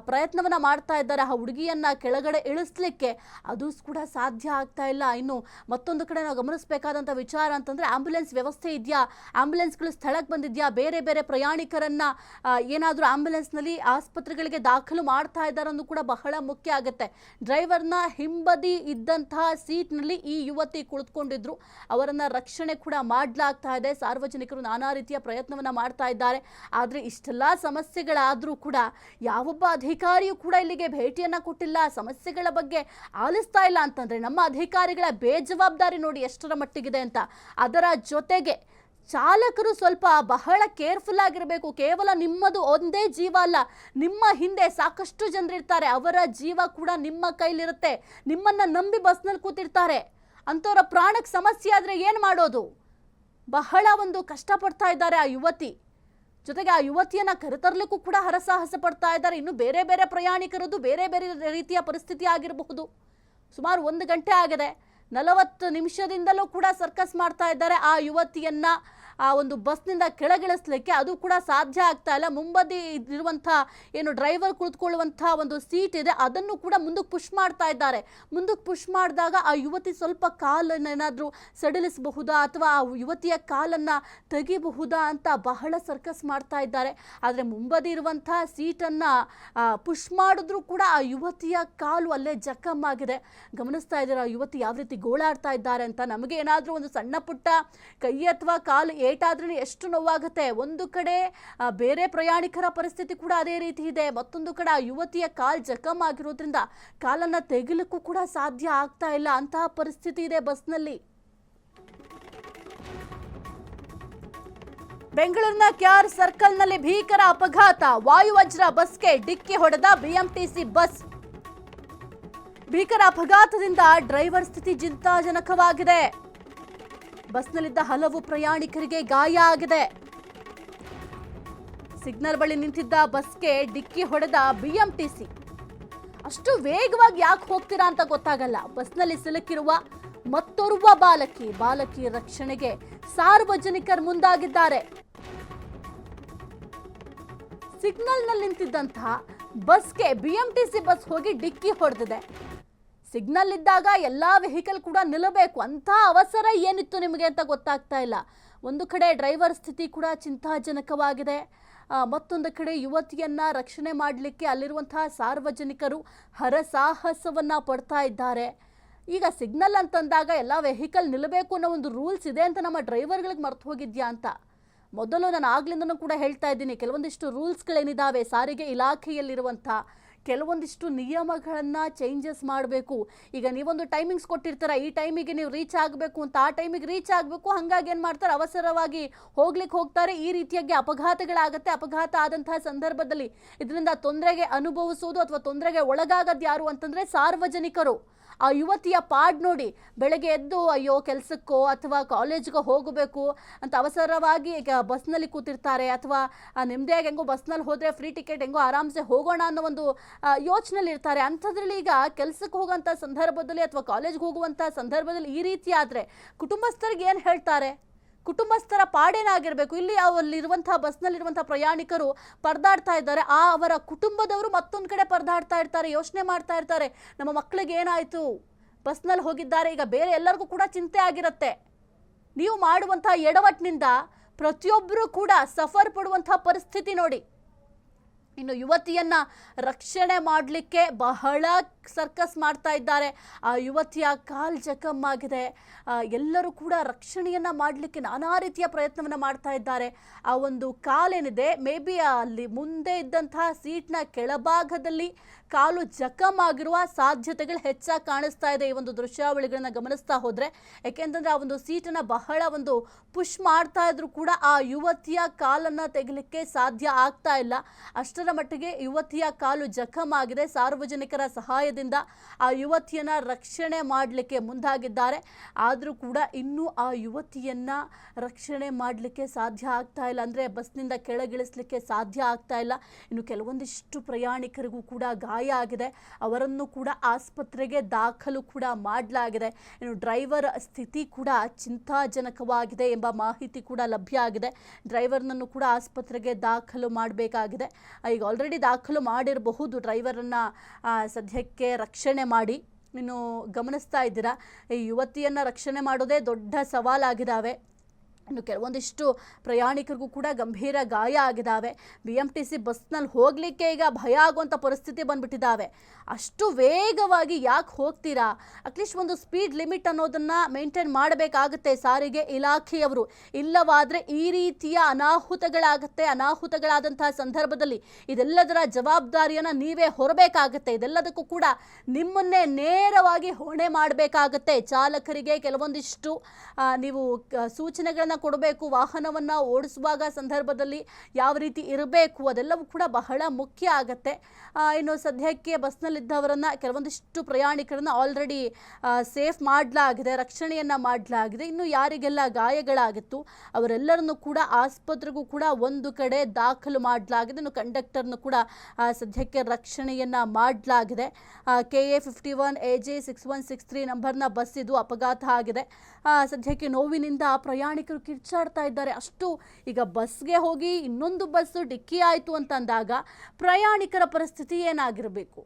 ಪ್ರಯತ್ನವನ್ನ ಮಾಡ್ತಾ ಇದ್ದಾರೆ ಆ ಹುಡುಗಿಯನ್ನ ಕೆಳಗಡೆ ಇಳಿಸ್ಲಿಕ್ಕೆ, ಅದು ಕೂಡ ಸಾಧ್ಯ ಆಗ್ತಾ ಇಲ್ಲ. ಇನ್ನು ಮತ್ತೊಂದು ಕಡೆ ನಾವು ಗಮನಿಸಬೇಕಾದಂಥ ವಿಚಾರ ಅಂತಂದ್ರೆ, ಆಂಬ್ಯುಲೆನ್ಸ್ ವ್ಯವಸ್ಥೆ ಇದೆಯಾ, ಆಂಬ್ಯುಲೆನ್ಸ್ಗಳು ಸ್ಥಳಕ್ಕೆ ಬಂದಿದ್ಯಾ, ಬೇರೆ ಬೇರೆ ಪ್ರಯಾಣಿಕರನ್ನ ಏನಾದರೂ ಆಂಬ್ಯುಲೆನ್ಸ್ನಲ್ಲಿ ಆಸ್ಪತ್ರೆಗಳಿಗೆ ದಾಖಲು ಮಾಡ್ತಾ ಇದ್ದಾರೆ ಅನ್ನೋದು ಕೂಡ ಬಹಳ ಮುಖ್ಯ ಆಗುತ್ತೆ. ಡ್ರೈವರ್ನ ಹಿಂಬದಿ ಇದ್ದಂತಹ ಸೀಟ್ನಲ್ಲಿ ಈ ಯುವತಿ ಕುಳಿತುಕೊಂಡಿದ್ರು, ಅವರನ್ನ ರಕ್ಷಣೆ ಕೂಡ ಮಾಡಲಾಗ್ತಾ ಇದೆ. ಸಾರ್ವಜನಿಕರು ನಾನಾ ರೀತಿಯ ಪ್ರಯತ್ನವನ್ನ ಮಾಡ್ತಾ ಇದ್ದಾರೆ. ಆದ್ರೆ ಇಷ್ಟೆಲ್ಲ ಸಮಸ್ಯೆಗಳಾದ್ರೂ ಕೂಡ ಯಾವೊಬ್ಬ ಅಧಿಕಾರಿಯೂ ಕೂಡ ಇಲ್ಲಿಗೆ ಭೇಟಿಯನ್ನ ಕೊಟ್ಟಿಲ್ಲ, ಸಮಸ್ಯೆಗಳ ಬಗ್ಗೆ ಆಲಿಸ್ತಾ ಇಲ್ಲ ಅಂತಂದ್ರೆ ನಮ್ಮ ಅಧಿಕಾರಿಗಳ ಬೇಜವಾಬ್ದಾರಿ ನೋಡಿ ಎಷ್ಟರ ಮಟ್ಟಿಗಿದೆ ಅಂತ. ಅದರ ಜೊತೆಗೆ ಚಾಲಕರು ಸ್ವಲ್ಪ ಬಹಳ ಕೇರ್ಫುಲ್ ಆಗಿರಬೇಕು. ಕೇವಲ ನಿಮ್ಮದು ಒಂದೇ ಜೀವ ಅಲ್ಲ, ನಿಮ್ಮ ಹಿಂದೆ ಸಾಕಷ್ಟು ಜನರಿರ್ತಾರೆ, ಅವರ ಜೀವ ಕೂಡ ನಿಮ್ಮ ಕೈಲಿರುತ್ತೆ. ನಿಮ್ಮನ್ನ ನಂಬಿ ಬಸ್ನಲ್ಲಿ ಕೂತಿರ್ತಾರೆ, ಅಂಥವ್ರ ಪ್ರಾಣಕ್ಕೆ ಸಮಸ್ಯೆ ಆದ್ರೆ ಏನು ಮಾಡೋದು? ಬಹಳ ಒಂದು ಕಷ್ಟಪಡ್ತಾ ಇದ್ದಾರೆ ಆ ಯುವತಿ. ಜೊತೆಗೆ ಆ ಯುವತಿಯನ್ನ ಕರೆತರಲಿಕ್ಕೂ ಕೂಡ ಹರಸಾಹಸ ಪಡ್ತಾ ಇದ್ದಾರೆ. ಇನ್ನು ಬೇರೆ ಬೇರೆ ಪ್ರಯಾಣಿಕರದ್ದು ಬೇರೆ ಬೇರೆ ರೀತಿಯ ಪರಿಸ್ಥಿತಿ ಆಗಿರಬಹುದು. ಸುಮಾರು 1 ಗಂಟೆ ಆಗಿದೆ, 40 ನಿಮಿಷದಿಂದಲೂ ಕೂಡ ಸರ್ಕಸ್ ಮಾಡ್ತಾ ಇದ್ದಾರೆ ಆ ಯುವತಿಯನ್ನ ಆ ಒಂದು ಬಸ್ನಿಂದ ಕೆಳಗಿಳಿಸ್ಲಿಕ್ಕೆ. ಅದು ಕೂಡ ಸಾಧ್ಯ ಆಗ್ತಾ ಇಲ್ಲ. ಮುಂಬದಿ ಇರುವಂಥ ಏನು ಡ್ರೈವರ್ ಕುಳಿತುಕೊಳ್ಳುವಂಥ ಒಂದು ಸೀಟ್ ಇದೆ, ಅದನ್ನು ಕೂಡ ಮುಂದಕ್ಕೆ ಪುಷ್ ಮಾಡ್ತಾ ಇದ್ದಾರೆ. ಮುಂದಕ್ಕೆ ಪುಷ್ ಮಾಡಿದಾಗ ಆ ಯುವತಿ ಸ್ವಲ್ಪ ಕಾಲನ್ನೇನಾದರೂ ಸಡಿಲಿಸಬಹುದಾ ಅಥವಾ ಆ ಯುವತಿಯ ಕಾಲನ್ನು ತೆಗಿಬಹುದಾ ಅಂತ ಬಹಳ ಸರ್ಕಸ್ ಮಾಡ್ತಾ ಇದ್ದಾರೆ. ಆದರೆ ಮುಂಬದಿ ಇರುವಂಥ ಸೀಟನ್ನು ಪುಷ್ ಮಾಡಿದ್ರೂ ಕೂಡ ಆ ಯುವತಿಯ ಕಾಲು ಅಲ್ಲೇ ಜಖಮ್ಮಾಗಿದೆ. ಗಮನಿಸ್ತಾ ಇದ್ದಾರೆ ಆ ಯುವತಿ ಯಾವ ರೀತಿ ಗೋಳಾಡ್ತಾ ಇದ್ದಾರೆ ಅಂತ. ನಮಗೆ ಏನಾದರೂ ಒಂದು ಸಣ್ಣ ಪುಟ್ಟ ಕೈ ಅಥವಾ ಕಾಲು ಏಟಾದ್ರೂ ಎಷ್ಟು ನೋವಾಗುತ್ತೆ. ಒಂದು ಕಡೆ ಬೇರೆ ಪ್ರಯಾಣಿಕರ ಪರಿಸ್ಥಿತಿ ಕೂಡ ಅದೇ ರೀತಿ ಇದೆ, ಮತ್ತೊಂದು ಕಡೆ ಆ ಯುವತಿಯ ಕಾಲು ಜಖಮ್ ಆಗಿರೋದ್ರಿಂದ ಕಾಲನ್ನ ತೆಗಿಲಿಕ್ಕೂ ಕೂಡ ಸಾಧ್ಯ ಆಗ್ತಾ ಇಲ್ಲ, ಅಂತಹ ಪರಿಸ್ಥಿತಿ ಇದೆ ಬಸ್ನಲ್ಲಿ. ಬೆಂಗಳೂರಿನ KR ಸರ್ಕಲ್ನಲ್ಲಿ ಭೀಕರ ಅಪಘಾತ, ವಾಯುವಜ್ರ ಬಸ್ಗೆ ಡಿಕ್ಕಿ ಹೊಡೆದ BMTC ಬಸ್. ಭೀಕರ ಅಪಘಾತದಿಂದ ಡ್ರೈವರ್ ಸ್ಥಿತಿ ಚಿಂತಾಜನಕವಾಗಿದೆ. ಬಸ್ನಲ್ಲಿದ್ದ ಹಲವು ಪ್ರಯಾಣಿಕರಿಗೆ ಗಾಯ ಆಗಿದೆ. ಸಿಗ್ನಲ್ ಬಳಿ ನಿಂತಿದ್ದ ಬಸ್ಗೆ ಡಿಕ್ಕಿ ಹೊಡೆದ BMTC. ಅಷ್ಟು ವೇಗವಾಗಿ ಯಾಕೆ ಹೋಗ್ತೀರಾ ಅಂತ ಗೊತ್ತಾಗಲ್ಲ. ಬಸ್ನಲ್ಲಿ ಸಿಲುಕಿರುವ ಮತ್ತೋರ್ವ ಬಾಲಕಿ ರಕ್ಷಣೆಗೆ ಸಾರ್ವಜನಿಕರು ಮುಂದಾಗಿದ್ದಾರೆ. ಸಿಗ್ನಲ್ನಲ್ಲಿ ನಿಂತಿದ್ದಂತಹ ಬಸ್ಗೆ BMTC ಬಸ್ ಹೋಗಿ ಡಿಕ್ಕಿ ಹೊಡೆದಿದೆ. ಸಿಗ್ನಲ್ ಇದ್ದಾಗ ಎಲ್ಲ ವೆಹಿಕಲ್ ಕೂಡ ನಿಲ್ಲಬೇಕು, ಅಂತ ಅವಸರ ಏನಿತ್ತು ನಿಮಗೆ ಅಂತ ಗೊತ್ತಾಗ್ತಾ ಇಲ್ಲ. ಒಂದು ಕಡೆ ಡ್ರೈವರ್ ಸ್ಥಿತಿ ಕೂಡ ಚಿಂತಾಜನಕವಾಗಿದೆ, ಮತ್ತೊಂದು ಕಡೆ ಯುವತಿಯನ್ನ ರಕ್ಷಣೆ ಮಾಡಲಿಕ್ಕೆ ಅಲ್ಲಿರುವಂತಹ ಸಾರ್ವಜನಿಕರು ಹರಸಾಹಸವನ್ನ ಪಡ್ತಾ ಇದ್ದಾರೆ. ಈಗ ಸಿಗ್ನಲ್ ಅಂತಂದಾಗ ಎಲ್ಲ ವೆಹಿಕಲ್ ನಿಲ್ಲಬೇಕು ಅನ್ನೋ ಒಂದು ರೂಲ್ಸ್ ಇದೆ ಅಂತ ನಮ್ಮ ಡ್ರೈವರ್ಗಳಿಗೆ ಮರ್ತು ಹೋಗಿದ್ಯಾ ಅಂತ. ಮೊದಲು ನಾನು ಆಗ್ಲಿಂದನೂ ಕೂಡ ಹೇಳ್ತಾ ಇದ್ದೀನಿ, ಕೆಲವೊಂದಿಷ್ಟು ರೂಲ್ಸ್ಗಳೇನಿದ್ದಾವೆ ಸಾರಿಗೆ ಇಲಾಖೆಯಲ್ಲಿರುವಂಥ ಕೆಲವೊಂದಿಷ್ಟು ನಿಯಮಗಳನ್ನು ಚೇಂಜಸ್ ಮಾಡಬೇಕು. ಈಗ ನೀವೊಂದು ಟೈಮಿಂಗ್ಸ್ ಕೊಟ್ಟಿರ್ತೀರ, ಈ ಟೈಮಿಗೆ ನೀವು ರೀಚ್ ಆಗಬೇಕು ಅಂತ, ಆ ಟೈಮಿಗೆ ರೀಚ್ ಆಗಬೇಕು. ಹಾಗಾಗಿ ಏನು ಮಾಡ್ತಾರೆ, ಅವಸರವಾಗಿ ಹೋಗ್ತಾರೆ. ಈ ರೀತಿಯಾಗಿ ಅಪಘಾತಗಳಾಗುತ್ತೆ. ಅಪಘಾತ ಆದಂತಹ ಸಂದರ್ಭದಲ್ಲಿ ಇದರಿಂದ ತೊಂದರೆಗೆ ಅನುಭವಿಸೋದು ಅಥವಾ ತೊಂದರೆಗೆ ಒಳಗಾಗದ್ದು ಯಾರು ಅಂತಂದರೆ ಸಾರ್ವಜನಿಕರು. ಆ ಯುವತಿಯ ಪಾಡ್ ನೋಡಿ, ಬೆಳಗ್ಗೆ ಎದ್ದು ಅಯ್ಯೋ ಕೆಲಸಕ್ಕೋ ಅಥವಾ ಕಾಲೇಜ್ಗೆ ಹೋಗಬೇಕು ಅಂತ ಅವಸರವಾಗಿ ಬಸ್ನಲ್ಲಿ ಕೂತಿರ್ತಾರೆ, ಅಥವಾ ನೆಮ್ಮದಿಯಾಗಿ ಹೆಂಗೋ ಬಸ್ನಲ್ಲಿ ಹೋದರೆ ಫ್ರೀ ಟಿಕೆಟ್ ಹೆಂಗೋ ಆರಾಮ್ಸೆ ಹೋಗೋಣ ಅನ್ನೋ ಒಂದು ಯೋಚನೆಯಲ್ಲಿ ಇರ್ತಾರೆ. ಅಂಥದ್ರಲ್ಲಿ ಈಗ ಕೆಲಸಕ್ಕೆ ಹೋಗೋಂಥ ಸಂದರ್ಭದಲ್ಲಿ ಅಥವಾ ಕಾಲೇಜ್ಗೆ ಹೋಗುವಂಥ ಸಂದರ್ಭದಲ್ಲಿ ಈ ರೀತಿ ಆದರೆ ಕುಟುಂಬಸ್ಥರಿಗೆ ಏನು ಹೇಳ್ತಾರೆ? ಕುಟುಂಬಸ್ಥರ ಪಾಡೇನಾಗಿರಬೇಕು? ಇಲ್ಲಿ ಅಲ್ಲಿರುವಂತಹ ಬಸ್ನಲ್ಲಿರುವಂತಹ ಪ್ರಯಾಣಿಕರು ಪರದಾಡ್ತಾ ಇದ್ದಾರೆ, ಅವರ ಕುಟುಂಬದವರು ಮತ್ತೊಂದು ಕಡೆ ಪರದಾಡ್ತಾ ಇರ್ತಾರೆ, ಯೋಚನೆ ಮಾಡ್ತಾ ಇರ್ತಾರೆ, ನಮ್ಮ ಮಕ್ಕಳಿಗೆ ಏನಾಯಿತು, ಬಸ್ನಲ್ಲಿ ಹೋಗಿದ್ದಾರೆ. ಈಗ ಬೇರೆ ಎಲ್ಲರಿಗೂ ಕೂಡ ಚಿಂತೆ ಆಗಿರುತ್ತೆ. ನೀವು ಮಾಡುವಂಥ ಎಡವಟ್ಟಿನಿಂದ ಪ್ರತಿಯೊಬ್ಬರು ಕೂಡ ಸಫರ್ ಪಡುವಂಥ ಪರಿಸ್ಥಿತಿ ನೋಡಿ. ಇನ್ನು ಯುವತಿಯನ್ನ ರಕ್ಷಣೆ ಮಾಡಲಿಕ್ಕೆ ಬಹಳ ಸರ್ಕಸ್ ಮಾಡ್ತಾ ಇದ್ದಾರೆ. ಆ ಯುವತಿಯ ಕಾಲ್ ಜಖಮ್ಮಾಗಿದೆ. ಎಲ್ಲರೂ ಕೂಡ ರಕ್ಷಣೆಯನ್ನ ಮಾಡಲಿಕ್ಕೆ ನಾನಾ ರೀತಿಯ ಪ್ರಯತ್ನವನ್ನು ಮಾಡ್ತಾ ಇದ್ದಾರೆ. ಆ ಒಂದು ಕಾಲೇನಿದೆ, ಮೇ ಬಿ ಅಲ್ಲಿ ಮುಂದೆ ಇದ್ದಂತಹ ಸೀಟ್ನ ಕೆಳಭಾಗದಲ್ಲಿ ಕಾಲು ಜಖಮ್ಮಾಗಿರುವ ಸಾಧ್ಯತೆಗಳು ಹೆಚ್ಚಾಗಿ ಕಾಣಿಸ್ತಾ ಇದೆ ಈ ಒಂದು ದೃಶ್ಯಾವಳಿಗಳನ್ನ ಗಮನಿಸ್ತಾ ಹೋದ್ರೆ. ಯಾಕೆಂತಂದ್ರೆ ಆ ಒಂದು ಸೀಟನ್ನ ಬಹಳ ಒಂದು ಪುಷ್ ಮಾಡ್ತಾ ಇದ್ರು ಕೂಡ ಆ ಯುವತಿಯ ಕಾಲನ್ನ ತೆಗಿಲಿಕ್ಕೆ ಸಾಧ್ಯ ಆಗ್ತಾ ಇಲ್ಲ. ಅಷ್ಟರ ಮಟ್ಟಿಗೆ ಯುವತಿಯ ಕಾಲು ಜಖಮ್ಮಾಗಿದೆ. ಸಾರ್ವಜನಿಕರ ಸಹಾಯದಿಂದ ಆ ಯುವತಿಯನ್ನ ರಕ್ಷಣೆ ಮಾಡಲಿಕ್ಕೆ ಮುಂದಾಗಿದ್ದಾರೆ. ಆದರೂ ಕೂಡ ಇನ್ನೂ ಆ ಯುವತಿಯನ್ನ ರಕ್ಷಣೆ ಮಾಡಲಿಕ್ಕೆ ಸಾಧ್ಯ ಆಗ್ತಾ ಇಲ್ಲ. ಅಂದರೆ ಬಸ್ನಿಂದ ಕೆಳಗಿಳಿಸ್ಲಿಕ್ಕೆ ಸಾಧ್ಯ ಆಗ್ತಾ ಇಲ್ಲ. ಇನ್ನು ಕೆಲವೊಂದಿಷ್ಟು ಪ್ರಯಾಣಿಕರಿಗೂ ಕೂಡ ಗಾಯ ಆಗಿದೆ. ಅವರನ್ನು ಕೂಡ ಆಸ್ಪತ್ರೆಗೆ ದಾಖಲು ಕೂಡ ಮಾಡಲಾಗಿದೆ. ಇನ್ನು ಡ್ರೈವರ್ ಸ್ಥಿತಿ ಕೂಡ ಚಿಂತಾಜನಕವಾಗಿದೆ ಎಂಬ ಮಾಹಿತಿ ಕೂಡ ಲಭ್ಯ ಆಗಿದೆ. ಡ್ರೈವರ್ನನ್ನು ಕೂಡ ಆಸ್ಪತ್ರೆಗೆ ದಾಖಲು ಮಾಡಬೇಕಾಗಿದೆ. ಈಗ ಆಲ್ರೆಡಿ ದಾಖಲು ಮಾಡಿರಬಹುದು. ಡ್ರೈವರನ್ನು ಸದ್ಯಕ್ಕೆ ರಕ್ಷಣೆ ಮಾಡಿ. ಇನ್ನು ಗಮನಿಸ್ತಾ ಇದ್ದೀರಾ, ಈ ಯುವತಿಯನ್ನು ರಕ್ಷಣೆ ಮಾಡೋದೇ ದೊಡ್ಡ ಸವಾಲಾಗಿದ್ದಾವೆ. ಇನ್ನು ಕೆಲವೊಂದಿಷ್ಟು ಪ್ರಯಾಣಿಕರಿಗೂ ಕೂಡ ಗಂಭೀರ ಗಾಯ ಆಗಿದ್ದಾವೆ. BMTC ಬಸ್ನಲ್ಲಿ ಹೋಗಲಿಕ್ಕೆ ಈಗ ಭಯ ಆಗುವಂಥ ಪರಿಸ್ಥಿತಿ ಬಂದ್ಬಿಟ್ಟಿದ್ದಾವೆ. ಅಷ್ಟು ವೇಗವಾಗಿ ಯಾಕೆ ಹೋಗ್ತೀರಾ? ಅಟ್ಲೀಸ್ಟ್ ಒಂದು ಸ್ಪೀಡ್ ಲಿಮಿಟ್ ಅನ್ನೋದನ್ನು ಮೇಂಟೈನ್ ಮಾಡಬೇಕಾಗುತ್ತೆ ಸಾರಿಗೆ ಇಲಾಖೆಯವರು. ಇಲ್ಲವಾದರೆ ಈ ರೀತಿಯ ಅನಾಹುತಗಳಾಗುತ್ತೆ. ಅನಾಹುತಗಳಾದಂತಹ ಸಂದರ್ಭದಲ್ಲಿ ಇದೆಲ್ಲದರ ಜವಾಬ್ದಾರಿಯನ್ನು ನೀವೇ ಹೊರಬೇಕಾಗುತ್ತೆ. ಇದೆಲ್ಲದಕ್ಕೂ ಕೂಡ ನಿಮ್ಮನ್ನೇ ನೇರವಾಗಿ ಹೊಣೆ ಮಾಡಬೇಕಾಗತ್ತೆ. ಚಾಲಕರಿಗೆ ಕೆಲವೊಂದಿಷ್ಟು ನೀವು ಸೂಚನೆಗಳನ್ನು ಕೊಡಬೇಕು. ವಾಹನವನ್ನು ಓಡಿಸುವಾಗ ಸಂದರ್ಭದಲ್ಲಿ ಯಾವ ರೀತಿ ಇರಬೇಕು ಅದೆಲ್ಲವೂ ಕೂಡ ಬಹಳ ಮುಖ್ಯ ಆಗುತ್ತೆ. ಇನ್ನು ಸದ್ಯಕ್ಕೆ ಬಸ್ನಲ್ಲಿದ್ದವರನ್ನು ಕೆಲವೊಂದಿಷ್ಟು ಪ್ರಯಾಣಿಕರನ್ನು ಆಲ್ರೆಡಿ ಸೇಫ್ ಮಾಡಲಾಗಿದೆ, ರಕ್ಷಣೆಯನ್ನು ಮಾಡಲಾಗಿದೆ. ಇನ್ನು ಯಾರಿಗೆಲ್ಲ ಗಾಯಗಳಾಗಿತ್ತು ಅವರೆಲ್ಲರನ್ನು ಕೂಡ ಆಸ್ಪತ್ರೆಗೂ ಕೂಡ ಒಂದು ಕಡೆ ದಾಖಲು ಮಾಡಲಾಗಿದೆ. ಇನ್ನು ಕಂಡಕ್ಟರ್ನು ಕೂಡ ಸದ್ಯಕ್ಕೆ ರಕ್ಷಣೆಯನ್ನು ಮಾಡಲಾಗಿದೆ. KA 51 AJ 6163 ನಂಬರ್ನ ಬಸ್ ಇದು ಅಪಘಾತ ಆಗಿದೆ. ಸದ್ಯಕ್ಕೆ ನೋವಿನಿಂದ ಪ್ರಯಾಣಿಕರು ಕಿರ್ಚಾಡ್ತಾ ಇದ್ದಾರೆ. ಅಷ್ಟು ಈಗ ಬಸ್ಗೆ ಹೋಗಿ ಇನ್ನೊಂದು ಬಸ್ಸು ಡಿಕ್ಕಿ ಆಯಿತು ಅಂತಂದಾಗ ಪ್ರಯಾಣಿಕರ ಪರಿಸ್ಥಿತಿ ಏನಾಗಿರಬೇಕು?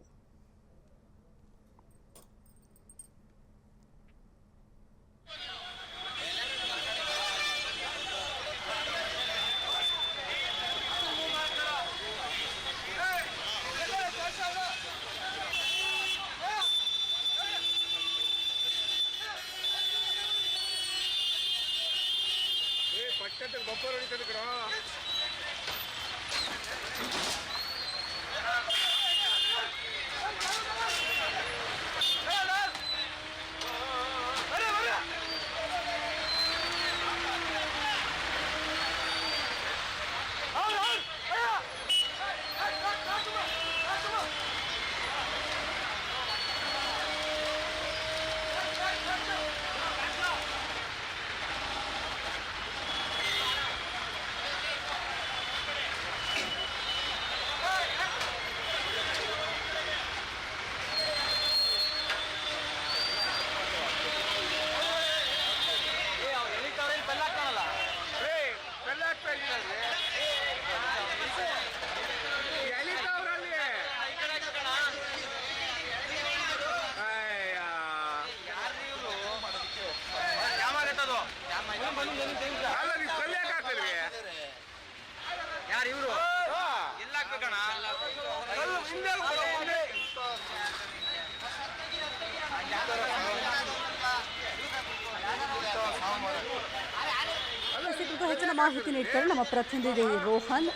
ಹೆಚ್ಚಿನ ಮಾಹಿತಿ ನೀಡ್ತಾರೆ ನಮ್ಮ ಪ್ರತಿನಿಧಿ ರೋಹನ್.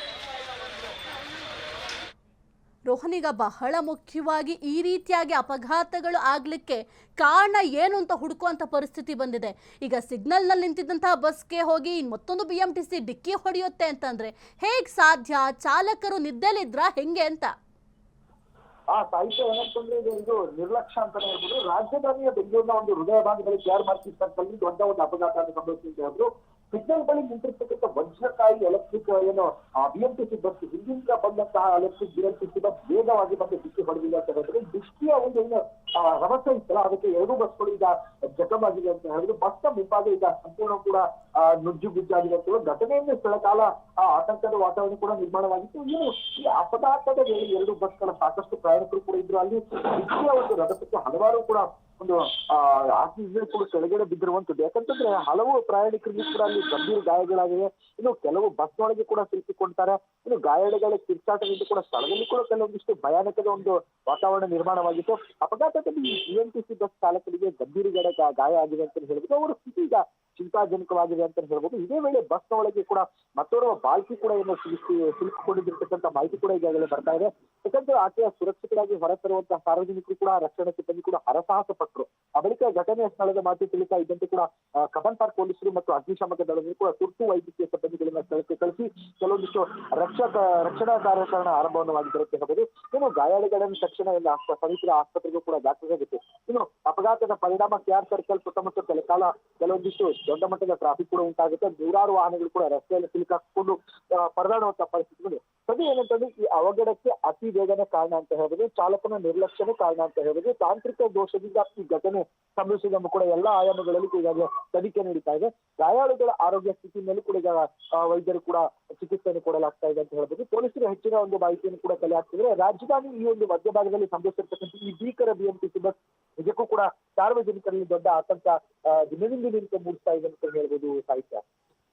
ಈಗ ಬಹಳ ಮುಖ್ಯವಾಗಿ ಈ ರೀತಿಯಾಗಿ ಅಪಘಾತಗಳು ಆಗ್ಲಿಕ್ಕೆ ಕಾರಣ ಏನು ಅಂತ ಹುಡುಕುವಂತ ಪರಿಸ್ಥಿತಿ ಬಂದಿದೆ. ಈಗ ಸಿಗ್ನಲ್ನಲ್ಲಿ ನಿಂತಿದ್ದಂತಹ ಬಸ್ಗೆ ಹೋಗಿ ಮತ್ತೊಂದು BMTC ಡಿಕ್ಕಿ ಹೊಡೆಯುತ್ತೆ ಅಂತಂದ್ರೆ ಹೇಗ್ ಸಾಧ್ಯ? ಚಾಲಕರು ನಿದ್ದೆಲಿದ್ರ ಹೆಂಗೆ ಅಂತ? ಸಾಹಿತ್ಯ ಏನಂತಂದ್ರೆ ಇದು ನಿರ್ಲಕ್ಷ್ಯ ಅಂತಾನೆ ಹೇಳ್ಬೋದು. ರಾಜಧಾನಿಯ ಬೆಂಗಳೂರಿನ ಒಂದು ಹೃದಯ ಭಾಗದಲ್ಲಿ KR ಸರ್ಕಲ್ ದೊಡ್ಡ ಒಂದು ಅಪಘಾತ ಸಂಭವಿಸಿದೆ ಅಂತ ಹೇಳಿದ್ರು. ಸಿಗ್ನಲ್ ಬಳಿ ನಿಂತಿರ್ತಕ್ಕಂಥ ವಜ್ರಕಾಯಿ ಎಲೆಕ್ಟ್ರಿಕ್ ಏನು BMTC ಬಸ್ ಹಿಂದಿಂದ ಬಂದಂತಹ ಎಲೆಕ್ಟ್ರಿಕ್ BMTC ಬಸ್ ವೇಗವಾಗಿ ಬಂದು ಡಿಕ್ಕಿ ಹೊಡೆದಿದೆ ಅಂತ ಹೇಳಿದ್ರೆ ಡಿಕ್ಕಿಯ ಒಂದು ಏನು ರಭಸ ಇತ್ತಲ್ಲ ಅದಕ್ಕೆ ಎರಡೂ ಬಸ್ಗಳು ಈಗ ಜಖಮಾಗಿದೆ ಅಂತ ಹೇಳಿದ್ರು. ಬಸ್ನ ಮುಂಭಾಗ ಈಗ ಸಂಪೂರ್ಣ ಕೂಡ ನುಜ್ಜು ಗುಜ್ಜಾಗಿದೆ ಅಂತ ಘಟನೆಯಿಂದ ಸ್ಥಳ ಕಾಲ ಆತಂಕದ ವಾತಾವರಣ ಕೂಡ ನಿರ್ಮಾಣವಾಗಿತ್ತು. ಇನ್ನು ಈ ಅಪಘಾತದ ವೇಳೆ ಎರಡು ಬಸ್ಗಳ ಸಾಕಷ್ಟು ಪ್ರಯಾಣಿಕರು ಕೂಡ ಇದ್ರು. ಅಲ್ಲಿ ಡಿಕ್ಕಿಯ ಒಂದು ರಭಸಕ್ಕೆ ಹಲವಾರು ಕೂಡ ಒಂದು ಆಕ್ಸಿಜನ್ ಕೂಡ ಕೆಳಗಡೆ ಬಿದ್ದಿರುವಂತದ್ದು. ಯಾಕಂತಂದ್ರೆ ಹಲವು ಪ್ರಯಾಣಿಕರಿಗೆ ಕೂಡ ಅಲ್ಲಿ ಗಂಭೀರ ಗಾಯಗಳಾಗಿವೆ. ಇನ್ನು ಕೆಲವು ಬಸ್ ಒಳಗೆ ಕೂಡ ಸಿಲುಕಿಕೊಳ್ತಾರೆ. ಇನ್ನು ಗಾಯಾಳುಗಳ ಕಿರ್ಚಾಟದಿಂದ ಕೂಡ ಸ್ಥಳದಲ್ಲಿ ಕೂಡ ಕೆಲವೊಂದಿಷ್ಟು ಭಯಾನಕದ ಒಂದು ವಾತಾವರಣ ನಿರ್ಮಾಣವಾಗಿತ್ತು. ಅಪಘಾತದಲ್ಲಿ BMTC ಬಸ್ ಚಾಲಕರಿಗೆ ಗಂಭೀರ ಗಾಯ ಆಗಿದೆ ಅಂತ ಹೇಳ್ಬೋದು. ಅವರ ಸ್ಥಿತಿ ಈಗ ಚಿಂತಾಜನಕವಾಗಿದೆ ಅಂತ ಹೇಳ್ಬೋದು. ಇದೇ ವೇಳೆ ಬಸ್ನ ಒಳಗೆ ಕೂಡ ಮತ್ತೋರ್ವ ಬಾಲ್ಕಿ ಕೂಡ ಏನು ಸಿಲುಕಿಕೊಂಡಿರ್ತಕ್ಕಂಥ ಮಾಹಿತಿ ಕೂಡ ಈಗಾಗಲೇ ಬರ್ತಾ ಇದೆ. ಯಾಕಂದ್ರೆ ಆಕೆಯ ಸುರಕ್ಷಿತರಾಗಿ ಹೊರತರುವಂತಹ ಸಾರ್ವಜನಿಕರು ಕೂಡ ರಕ್ಷಣಾ ಸಿಬ್ಬಂದಿ ಕೂಡ ಹರಸಾಹಸ ಪಟ್ಟರು. ಆ ಬಳಿಕ ಘಟನೆಯ ಸ್ಥಳದ ಮಾಹಿತಿ ತಿಳಿತಾ ಇದ್ದಂತೆ ಕೂಡ ಕಬ್ಬನ್ ಪಾರ್ಕ್ ಪೊಲೀಸರು ಮತ್ತು ಅಗ್ನಿಶಾಮಕ ದಳದಲ್ಲಿ ಕೂಡ ತುರ್ತು ವೈದ್ಯಕೀಯ ಸಿಬ್ಬಂದಿಗಳನ್ನ ಸ್ಥಳಕ್ಕೆ ಕಳಿಸಿ ಕೆಲವೊಂದಿಷ್ಟು ರಕ್ಷಣಾ ಕಾರ್ಯಾಚರಣೆ ಆರಂಭವಾಗಿದ್ದರೆ ಅಂತ ಹೇಳ್ಬೋದು. ಇನ್ನು ಗಾಯಾಳುಗಳನ್ನು ತಕ್ಷಣ ಸಮೀಪದ ಆಸ್ಪತ್ರೆಗೂ ಕೂಡ ದಾಖಲಾಗಿತ್ತು. ಇನ್ನು ಅಪಘಾತದ ಪರಿಣಾಮ KR ಸರ್ಕಲ್ ಸುತ್ತಮುತ್ತ ಕೆಲವೊಂದಿಷ್ಟು ದೊಡ್ಡ ಮಟ್ಟದ ಟ್ರಾಫಿಕ್ ಕೂಡ ಉಂಟಾಗುತ್ತೆ. ನೂರಾರು ವಾಹನಗಳು ಕೂಡ ರಸ್ತೆಯಲ್ಲಿ ಸಿಲುಕಾಕೊಂಡು ಪರದಾಡುವಂತಹ ಪರಿಸ್ಥಿತಿಗಳು. ಸದ್ಯ ಏನಂತಂದ್ರೆ ಈ ಅವಘಡಕ್ಕೆ ಅತಿ ವೇಗನೆ ಕಾರಣ ಅಂತ ಹೇಳ್ಬೋದು. ಚಾಲಕನ ನಿರ್ಲಕ್ಷ್ಯನೇ ಕಾರಣ ಅಂತ ಹೇಳ್ಬೋದು. ತಾಂತ್ರಿಕ ದೋಷದಿಂದ ಈ ಘಟನೆ ಸಂಭವಿಸಿದ ಕೂಡ ಎಲ್ಲಾ ಆಯಾಮಗಳಲ್ಲಿ ಈಗಾಗಲೇ ತನಿಖೆ ನಡೀತಾ ಇದೆ. ಗಾಯಾಳುಗಳ ಆರೋಗ್ಯ ಸ್ಥಿತಿ ಮೇಲೂ ಕೂಡ ಈಗ ವೈದ್ಯರು ಕೂಡ ಚಿಕಿತ್ಸೆಯನ್ನು ಕೊಡಲಾಗ್ತಾ ಇದೆ ಅಂತ ಹೇಳ್ಬೋದು. ಪೊಲೀಸರು ಹೆಚ್ಚಿನ ಒಂದು ಮಾಹಿತಿಯನ್ನು ಕೂಡ ಕಲೆ ಹಾಕ್ತಿದ್ರೆ ರಾಜಧಾನಿ ಈ ಒಂದು ಮಧ್ಯಭಾಗದಲ್ಲಿ ಸಂಭವಿಸಿರ್ತಕ್ಕಂಥ ಈ ಭೀಕರ BMTC ಬಸ್ ನಿಜಕ್ಕೂ ಕೂಡ ಸಾರ್ವಜನಿಕರಲ್ಲಿ ದೊಡ್ಡ ಆತಂಕ ದಿನದಿಂದ ಮೂಡಿಸ್ತಾ ಇದೆ ಅಂತ ಹೇಳ್ಬೋದು ಸಾಹಿತ್ಯ.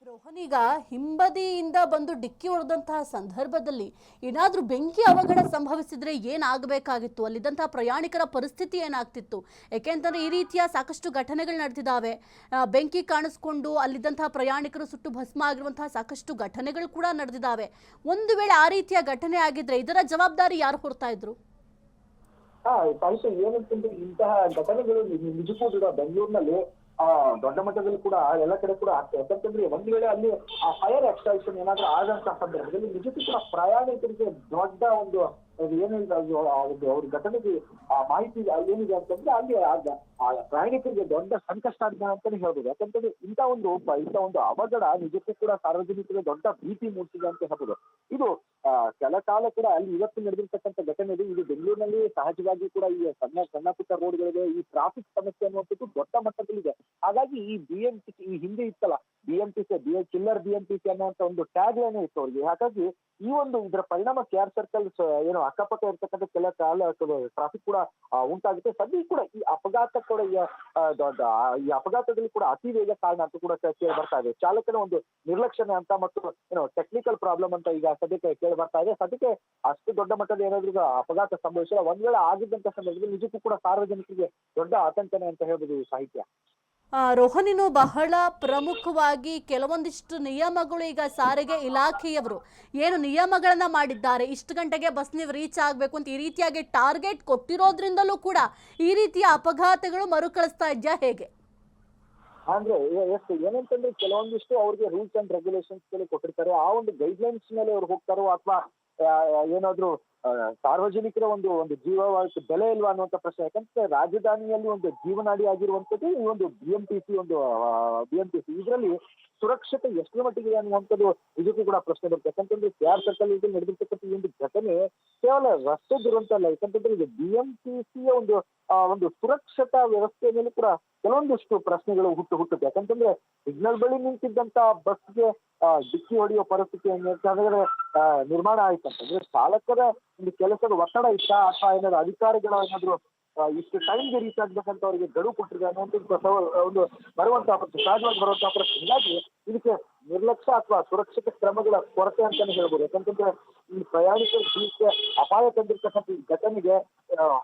ರೋಹನ್, ಈಗ ಹಿಂಬದಿಯಿಂದ ಬಂದು ಡಿಕ್ಕಿ ಹೊಡೆದಂತಹ ಸಂದರ್ಭದಲ್ಲಿ ಏನಾದ್ರೂ ಬೆಂಕಿ ಅವಘಡ ಸಂಭವಿಸಿದ್ರೆ ಏನಾಗಬೇಕಾಗಿತ್ತು? ಅಲ್ಲಿದ್ದಂತಹ ಪ್ರಯಾಣಿಕರ ಪರಿಸ್ಥಿತಿ ಏನಾಗ್ತಿತ್ತು? ಯಾಕೆಂತಂದ್ರೆ ಈ ರೀತಿಯ ಸಾಕಷ್ಟು ಘಟನೆಗಳು ನಡೆದಿದ್ದಾವೆ. ಬೆಂಕಿ ಕಾಣಿಸ್ಕೊಂಡು ಅಲ್ಲಿದ್ದಂತಹ ಪ್ರಯಾಣಿಕರು ಸುಟ್ಟು ಭಸ್ಮ ಆಗಿರುವಂತಹ ಸಾಕಷ್ಟು ಘಟನೆಗಳು ಕೂಡ ನಡೆದಿದ್ದಾವೆ. ಒಂದು ವೇಳೆ ಆ ರೀತಿಯ ಘಟನೆ ಆಗಿದ್ರೆ ಇದರ ಜವಾಬ್ದಾರಿ ಯಾರು ಹೊರ್ತಾ ಇದ್ರು? ಸಾಹಿತ್ಯ ಏನಂತಂದ್ರೆ ಇಂತಹ ಘಟನೆಗಳು ನಿಜಕ್ಕೂ ಕೂಡ ಬೆಂಗಳೂರಿನಲ್ಲಿ ದೊಡ್ಡ ಮಟ್ಟದಲ್ಲಿ ಕೂಡ ಎಲ್ಲ ಕಡೆ ಕೂಡ ಆಗ್ತದೆ. ಯಾಕಂತಂದ್ರೆ ಒಂದ್ ವೇಳೆ ಅಲ್ಲಿ ಫೈರ್ ಎಕ್ಸ್ಟೆನ್ಷನ್ ಏನಾದ್ರೂ ಆದಂತಹ ಸಂದರ್ಭದಲ್ಲಿ ನಿಜಕ್ಕೂ ಕೂಡ ಪ್ರಯಾಣಿಕರಿಗೆ ದೊಡ್ಡ ಒಂದು ಏನಿದೆ ಅವ್ರ ಘಟನೆಗೆ ಮಾಹಿತಿ ಏನಿದೆ ಅಂತಂದ್ರೆ ಅಲ್ಲಿ ಪ್ರಯಾಣಿಕರಿಗೆ ದೊಡ್ಡ ಸಂಕಷ್ಟ ಆಗಿದೆ ಅಂತಾನೆ ಹೇಳ್ಬೋದು. ಯಾಕಂತಂದ್ರೆ ಇಂಥ ಒಂದು ಅವಘಡ ನಿಜಕ್ಕೂ ಕೂಡ ಸಾರ್ವಜನಿಕರಿಗೆ ದೊಡ್ಡ ಭೀತಿ ಮೂಡಿಸಿದೆ ಅಂತ ಹೇಳ್ಬೋದು. ಇದು ಕೆಲ ಕಾಲ ಕೂಡ ಅಲ್ಲಿ ಇವತ್ತು ನಡೆದಿರ್ತಕ್ಕಂಥ ಘಟನೆ ಇದೆ. ಇದು ಬೆಂಗಳೂರಿನಲ್ಲಿ ಸಹಜವಾಗಿ ಕೂಡ ಈ ಸಣ್ಣ ಪುಟ್ಟ ರೋಡ್ಗಳಿಗೆ ಈ ಟ್ರಾಫಿಕ್ ಸಮಸ್ಯೆ ಅನ್ನುವಂಥದ್ದು ದೊಡ್ಡ ಮಟ್ಟದಲ್ಲಿದೆ. ಹಾಗಾಗಿ ಈ BMTC ಈ ಹಿಂದೆ ಇತ್ತಲ್ಲ ಕಿಲ್ಲರ್ BMTC ಅನ್ನುವಂಥ ಒಂದು ಟ್ಯಾಗ್ ಲೈನ್ ಇತ್ತು ಅವ್ರಿಗೆ. ಹಾಗಾಗಿ ಈ ಒಂದು ಇದರ ಪರಿಣಾಮ KR ಸರ್ಕಲ್ ಏನು ಅಕ್ಕಪಕ್ಕ ಇರ್ತಕ್ಕಂಥ ಕೆಲ ಕಾಲ ಟ್ರಾಫಿಕ್ ಕೂಡ ಉಂಟಾಗುತ್ತೆ. ಸದ್ಯ ಕೂಡ ಈ ಅಪಘಾತ ಕೂಡ ಈ ಅಪಘಾತದಲ್ಲಿ ಕೂಡ ಅತಿ ವೇಗ ಕಾರಣ ಅಂತ ಕೂಡ ಕೇಳಿ ಬರ್ತಾ ಇದೆ. ಚಾಲಕನ ಒಂದು ನಿರ್ಲಕ್ಷ್ಯನೆ ಅಂತ ಮತ್ತು ಏನು ಟೆಕ್ನಿಕಲ್ ಪ್ರಾಬ್ಲಮ್ ಅಂತ ಈಗ ಸದ್ಯಕ್ಕೆ ಕೇಳಿ ಬರ್ತಾ ಇದೆ. ಸದ್ಯಕ್ಕೆ ಅಷ್ಟು ದೊಡ್ಡ ಮಟ್ಟದ ಏನಾದ್ರೂ ಅಪಘಾತ ಸಂಭವಿಸಿಲ್ಲ. ಒಂದ್ ವೇಳೆ ಆಗಿದ್ದಂತ ಸಂದರ್ಭದಲ್ಲಿ ನಿಜಕ್ಕೂ ಕೂಡ ಸಾರ್ವಜನಿಕರಿಗೆ ದೊಡ್ಡ ಆತಂಕನೆ ಅಂತ ಹೇಳ್ಬೋದು ಸಾಹಿತ್ಯ. ರೋಹನ್, ಬಹಳ ಪ್ರಮುಖವಾಗಿ ಕೆಲವೊಂದಿಷ್ಟು ನಿಯಮಗಳು ಈಗ ಸಾರಿಗೆ ಇಲಾಖೆಯವರು ಏನು ನಿಯಮಗಳನ್ನ ಮಾಡಿದ್ದಾರೆ, ಇಷ್ಟು ಗಂಟೆಗೆ ಬಸ್ ನೀವು ರೀಚ್ ಆಗಬೇಕು ಅಂತ ಈ ರೀತಿಯಾಗಿ ಟಾರ್ಗೆಟ್ ಕೊಟ್ಟಿರೋದ್ರಿಂದಲೂ ಕೂಡ ಈ ರೀತಿಯ ಅಪಘಾತಗಳು ಮರುಕಳಿಸ್ತಾ ಇದೆಯಾ ಹೇಗೆ? ಅಂದ್ರೆ ಏನಂತಂದ್ರೆ ಕೆಲವೊಂದಿಷ್ಟು ಅವ್ರಿಗೆ ರೂಲ್ಸ್ ಅಂಡ್ ರೆಗ್ಯುಲೇಷನ್ಸ್ ಕೊಟ್ಟಿರ್ತಾರೆ. ಆ ಒಂದು ಗೈಡ್ಲೈನ್ಸ್ ಮೇಲೆ ಅವ್ರು ಹೋಗ್ತಾರೋ ಅಥವಾ ಏನಾದ್ರು ಸಾರ್ವಜನಿಕರ ಒಂದು ಜೀವಕ್ಕೆ ಬೆಲೆ ಇಲ್ವಾ ಅನ್ನುವಂಥ ಪ್ರಶ್ನೆ. ಯಾಕಂದ್ರೆ ರಾಜಧಾನಿಯಲ್ಲಿ ಒಂದು ಜೀವನಾಡಿ ಆಗಿರುವಂಥದ್ದು ಈ ಒಂದು BMTC ಇದರಲ್ಲಿ ಸುರಕ್ಷತೆ ಎಷ್ಟರ ಮಟ್ಟಿಗೆ ಅನ್ನುವಂಥದ್ದು ಇದಕ್ಕೂ ಕೂಡ ಪ್ರಶ್ನೆ ಬರುತ್ತೆ. ಯಾಕಂತಂದ್ರೆ KR ಸರ್ಕಲ್ ನಡೆದಿರ್ತಕ್ಕಂಥ ಈ ಒಂದು ಘಟನೆ ಕೇವಲ ರಸ್ತೆ ದುರಂತ ಅಲ್ಲ. ಯಾಕಂತಂದ್ರೆ ಇದು BMTCಯ ಒಂದು ಸುರಕ್ಷತಾ ವ್ಯವಸ್ಥೆ ಮೇಲೆ ಕೂಡ ಕೆಲವೊಂದಿಷ್ಟು ಪ್ರಶ್ನೆಗಳು ಹುಟ್ಟುತ್ತೆ. ಯಾಕಂತಂದ್ರೆ ಸಿಗ್ನಲ್ ಬಳಿ ನಿಂತಿದ್ದಂತ ಬಸ್ಗೆ ಡಿಕ್ಕಿ ಹೊಡೆಯುವ ಪರಿಸ್ಥಿತಿ ನಿರ್ಮಾಣ ಆಯ್ತಂತಂದ್ರೆ ಚಾಲಕರ ಒಂದು ಕೆಲಸದ ಒತ್ತಡ ಇತ್ತ ಅಥವಾ ಏನಾದ್ರು ಅಧಿಕಾರಿಗಳ ಏನಾದ್ರು ಇಷ್ಟು ಟೈಮ್ಗೆ ರೀಚ್ ಆಗ್ಬೇಕಂತ ಅವರಿಗೆ ಗಡುವು ಕೊಟ್ಟಿದೆ ಅನ್ನುವಂಥ ಒಂದು ಸಹಜವಾಗಿ ಬರುವಂತಹ ಪ್ರಶ್ನೆ. ಹೀಗಾಗಿ ಇದಕ್ಕೆ ನಿರ್ಲಕ್ಷ್ಯ ಅಥವಾ ಸುರಕ್ಷಿತ ಕ್ರಮಗಳ ಕೊರತೆ ಅಂತಾನೆ ಹೇಳ್ಬೋದು. ಯಾಕಂತಂದ್ರೆ ಈ ಪ್ರಯಾಣಿಕರ ಜೀವಕ್ಕೆ ಅಪಾಯ ತಂದಿರ್ತಕ್ಕಂಥ ಈ ಘಟನೆಗೆ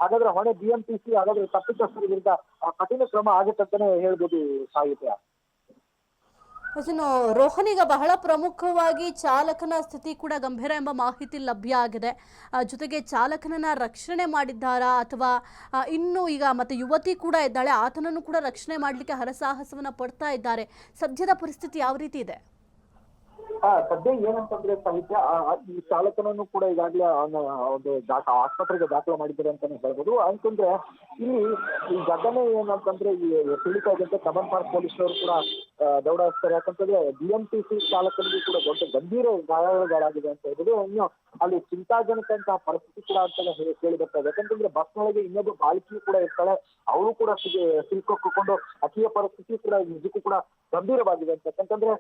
ಹಾಗಾದ್ರೆ ಹೊಣೆ BMTC ಹಾಗಾದ್ರೆ ತಪ್ಪಿತಸ್ಥರ ವಿರುದ್ಧ ಕಠಿಣ ಕ್ರಮ ಆಗುತ್ತಂತಾನೆ ಹೇಳ್ಬೋದು ಸಾಹಿತ್ಯ. ರೋಹನ್, ಈಗ ಬಹಳ ಪ್ರಮುಖವಾಗಿ ಚಾಲಕನ ಸ್ಥಿತಿ ಕೂಡ ಗಂಭೀರ ಎಂಬ ಮಾಹಿತಿ ಲಭ್ಯ ಆಗಿದೆ. ಜೊತೆಗೆ ಚಾಲಕನನ್ನ ರಕ್ಷಣೆ ಮಾಡಿದ್ದಾರಾ ಅಥವಾ ಇನ್ನು ಈಗ ಮತ್ತೆ ಯುವತಿ ಕೂಡ ಇದ್ದಾಳೆ, ಆತನನ್ನು ಕೂಡ ರಕ್ಷಣೆ ಮಾಡಲಿಕ್ಕೆ ಹರಸಾಹಸವನ್ನ ಪಡ್ತಾ ಇದ್ದಾರೆ. ಸದ್ಯದ ಪರಿಸ್ಥಿತಿ ಯಾವ ರೀತಿ ಇದೆ? ಸದ್ಯ ಏನಂತಂದ್ರೆ ಸಾಹಿತ್ಯ ಈ ಚಾಲಕನನ್ನು ಕೂಡ ಈಗಾಗಲೇ ಒಂದು ಆಸ್ಪತ್ರೆಗೆ ದಾಖಲು ಮಾಡಿದ್ದಾರೆ ಅಂತಾನೆ ಹೇಳ್ಬೋದು. ಅಂತಂದ್ರೆ ಇಲ್ಲಿ ಈ ಘಟನೆ ಏನಂತಂದ್ರೆ ಈ ತಿಳಿತಾ ಇದ್ದಂತೆ ಕಬ್ಬನ್ ಪಾರ್ಕ್ ಪೊಲೀಸರು ಕೂಡ ದೌಡಾಯಿಸ್ತಾರೆ. ಯಾಕಂತಂದ್ರೆ BMTC ಚಾಲಕನಿಗೂ ಕೂಡ ದೊಡ್ಡ ಗಂಭೀರ ಗಾಯಗಳಾಗಿದೆ ಅಂತ ಹೇಳ್ಬೋದು. ಇನ್ನು ಅಲ್ಲಿ ಚಿಂತಾಜನಕಂತಹ ಪರಿಸ್ಥಿತಿ ಕೂಡ ಅಂತ ಕೇಳಿ ಬರ್ತಾರೆ. ಯಾಕಂತಂದ್ರೆ ಬಸ್ನೊಳಗೆ ಇನ್ನೊಬ್ಬ ಬಾಲಕಿಯೂ ಕೂಡ ಇರ್ತಾಳೆ, ಅವಳು ಕೂಡ ಸಿಲ್ಕೊಕೊಂಡು ಅತಿಯ ಪರಿಸ್ಥಿತಿ ಕೂಡ ನಿಜಕ್ಕೂ ಕೂಡ ಗಂಭೀರವಾಗಿದೆ ಅಂತ. ಯಾಕಂತಂದ್ರೆ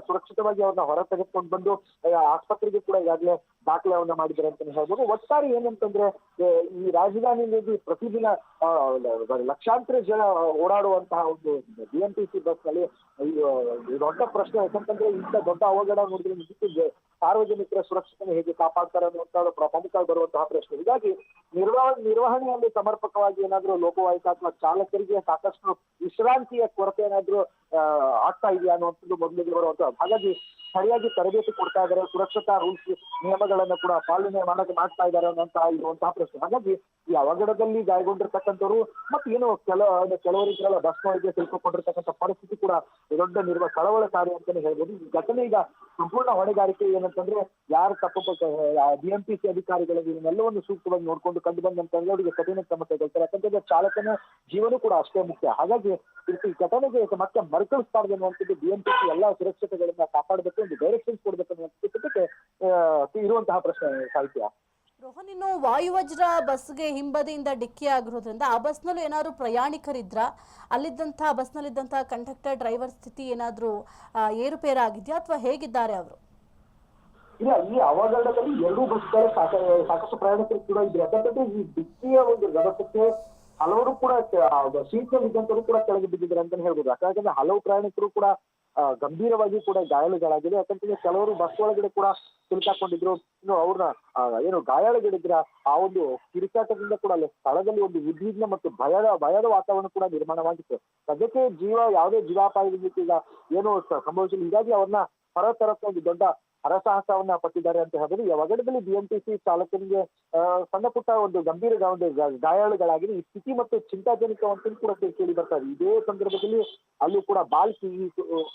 ಸುರಕ್ಷಿತವಾಗಿ ಅವ್ರನ್ನ ಹೊರ ತೆಗೆದುಕೊಂಡು ಬಂದು ಆಸ್ಪತ್ರೆಗೆ ಕೂಡ ಈಗಾಗಲೇ ದಾಖಲೆಯನ್ನ ಮಾಡಿದ್ದಾರೆ ಅಂತ ಹೇಳ್ಬೋದು. ಒಟ್ಟಾರೆ ಏನಂತಂದ್ರೆ ಈ ರಾಜಧಾನಿಯಲ್ಲಿ ಪ್ರತಿದಿನ ಲಕ್ಷಾಂತರ ಜನ ಓಡಾಡುವಂತಹ ಒಂದು BMTC ಬಸ್ ನಲ್ಲಿ ದೊಡ್ಡ ಪ್ರಶ್ನೆ. ಯಾಕಂತಂದ್ರೆ ಇಂಥ ದೊಡ್ಡ ಅವಘಡ ನೋಡಿದ್ರೆ ನಿಜಕ್ಕೂ ಸಾರ್ವಜನಿಕರ ಸುರಕ್ಷತೆ ಹೇಗೆ ಕಾಪಾಡ್ತಾರೆ ಅನ್ನುವಂಥ ಪ್ರಮುಖವಾಗಿ ಬರುವಂತಹ ಪ್ರಶ್ನೆ. ಹೀಗಾಗಿ ನಿರ್ವಹಣೆಯಲ್ಲಿ ಸಮರ್ಪಕವಾಗಿ ಏನಾದ್ರೂ ಲೋಪವಾಯಿತ ಅಥವಾ ಚಾಲಕರಿಗೆ ಸಾಕಷ್ಟು ವಿಶ್ರಾಂತಿಯ ಕೊರತೆ ಏನಾದ್ರೂ ಆಗ್ತಾ ಇದೆಯಾ ಅನ್ನುವಂಥದ್ದು ಮೊದಲಿಗೆ ಬರುವಂತ. ಹಾಗಾಗಿ ಸರಿಯಾಗಿ ತರಬೇತಿ ಕೊಡ್ತಾ ಇದ್ದಾರೆ, ಸುರಕ್ಷತಾ ರೂಲ್ಸ್ ನಿಯಮಗಳನ್ನ ಕೂಡ ಪಾಲನೆ ಮಾಡ್ತಾ ಇದ್ದಾರೆ ಇರುವಂತಹ ಪ್ರಶ್ನೆ. ಹಾಗಾಗಿ ಈ ಅವಘಡದಲ್ಲಿ ಗಾಯಗೊಂಡಿರ್ತಕ್ಕಂಥವ್ರು ಮತ್ತೆ ಏನು ಕೆಲವರಿಗೆಲ್ಲ ಬಸ್ನೊಳಗೆ ಸಿಲುಕೊಂಡಿರ್ತಕ್ಕಂಥ ಪರಿಸ್ಥಿತಿ ಕೂಡ ದೊಡ್ಡ ಕಳವಳಕಾರಿ ಅಂತಾನೆ ಹೇಳ್ಬೋದು. ಈ ಘಟನೆ ಈಗ ಸಂಪೂರ್ಣ ಹೊಣೆಗಾರಿಕೆ ಏನಂತಂದ್ರೆ ಯಾರು BMTC ಅಧಿಕಾರಿಗಳಿಗೆ ಇದನ್ನೆಲ್ಲವನ್ನು ಸೂಕ್ತವಾಗಿ ನೋಡ್ಕೊಂಡು ಕಂಡು ಬಂದಂತಂದ್ರೆ ಅವರಿಗೆ ಕಠಿಣ ಕ್ರಮ ಕೈಗೊಳ್ತಾರೆ. ಯಾಕಂತಂದ್ರೆ ಚಾಲಕನ ಜೀವನ ಕೂಡ ಅಷ್ಟೇ ಮುಖ್ಯ. ಹಾಗಾಗಿ ಈ ಘಟನೆಗೆ ಮತ್ತೆ ಮರುಕಳಿಸಬಾರ್ದು ಅನ್ನುವಂಥದ್ದು BMTC ಎಲ್ಲಾ ಸುರಕ್ಷತೆಗಳನ್ನ ಕಾಪಾಡಬೇಕು, ಒಂದು ಡೈರೆಕ್ಷನ್ಸ್ ಕೊಡ್ಬೇಕು ಅನ್ನುವಂಥದ್ದಕ್ಕೆ ಇರುವಂತಹ ಪ್ರಶ್ನೆ ಸಾಹಿತ್ಯ. ರೋಹನ್, ಇನ್ನು ವಾಯುವಜ್ರ ಬಸ್ಗೆ ಹಿಂಬದಿಯಿಂದ ಡಿಕ್ಕಿ ಆಗಿರೋದ್ರಿಂದ ಆ ಬಸ್ನಲ್ಲೂ ಏನಾದ್ರು ಪ್ರಯಾಣಿಕರಿದ್ರ, ಅಲ್ಲಿದ್ದಂತಹ ಬಸ್ನಲ್ಲಿದ್ದಂತಹ ಕಂಡಕ್ಟರ್ ಡ್ರೈವರ್ ಸ್ಥಿತಿ ಏನಾದ್ರೂ ಏರುಪೇರಾಗಿದೆಯಾ ಅಥವಾ ಹೇಗಿದ್ದಾರೆ ಅವರು? ಇಲ್ಲ, ಈ ಅವಘಡದಲ್ಲಿ ಎರಡೂ ಬಸ್ಗಳು ಸಾಕಷ್ಟು ಪ್ರಯಾಣಿಕರು ಕೂಡ ಇದ್ರು. ಯಾಕಂತಂದ್ರೆ ಈ ಡಿಕ್ಕಿಯ ಒಂದು ರಭಸಕ್ಕೆ ಹಲವರು ಕೂಡ ಸೀಟ್ ನಲ್ಲಿ ಇದ್ದಂತರು ಕೂಡ ಕೆಳಗೆ ಬಿದ್ದಿದ್ದಾರೆ ಅಂತಾನೆ ಹೇಳ್ಬೋದು. ಯಾಕಂದ್ರೆ ಹಲವು ಪ್ರಯಾಣಿಕರು ಕೂಡ ಗಂಭೀರವಾಗಿ ಕೂಡ ಗಾಯಾಳುಗಳಾಗಿದೆ. ಯಾಕಂತಂದ್ರೆ ಕೆಲವರು ಬಸ್ ಒಳಗಡೆ ಕೂಡ ಸಿಲುಕಾಕೊಂಡಿದ್ರು. ಇನ್ನು ಅವ್ರನ್ನ ಏನು ಗಾಯಾಳುಗಳಿದ್ರ ಆ ಒಂದು ಕಿರಿಚಾಟದಿಂದ ಕೂಡ ಅಲ್ಲಿ ಸ್ಥಳದಲ್ಲಿ ಒಂದು ಉದ್ವಿಗ್ನ ಮತ್ತು ಭಯದ ವಾತಾವರಣ ಕೂಡ ನಿರ್ಮಾಣವಾಗಿತ್ತು. ಸದ್ಯಕ್ಕೆ ಯಾವುದೇ ಜೀವಾಪಾಯದಿಂದ ಈಗ ಏನು ಸಂಭವಿಸಿಲ್ಲ. ಹೀಗಾಗಿ ಅವ್ರನ್ನ ಹೊರತರಕ್ಕೆ ಒಂದು ದೊಡ್ಡ ಹರಸಾಹಸವನ್ನ ಪಟ್ಟಿದ್ದಾರೆ ಅಂತ ಹೇಳಿದ್ರೆ ಈ ಅವಘಡದಲ್ಲಿ BMTC ಚಾಲಕನಿಗೆ ಸಣ್ಣ ಪುಟ್ಟ ಒಂದು ಗಂಭೀರ ಗಾಯಾಳುಗಳಾಗಿದೆ. ಈ ಸ್ಥಿತಿ ಮತ್ತು ಚಿಂತಾಜನಕವಂತ ಕೂಡ ಕೇಳಿ ಬರ್ತಾರೆ. ಇದೇ ಸಂದರ್ಭದಲ್ಲಿ ಅಲ್ಲೂ ಕೂಡ ಬಾಲ್ಕಿ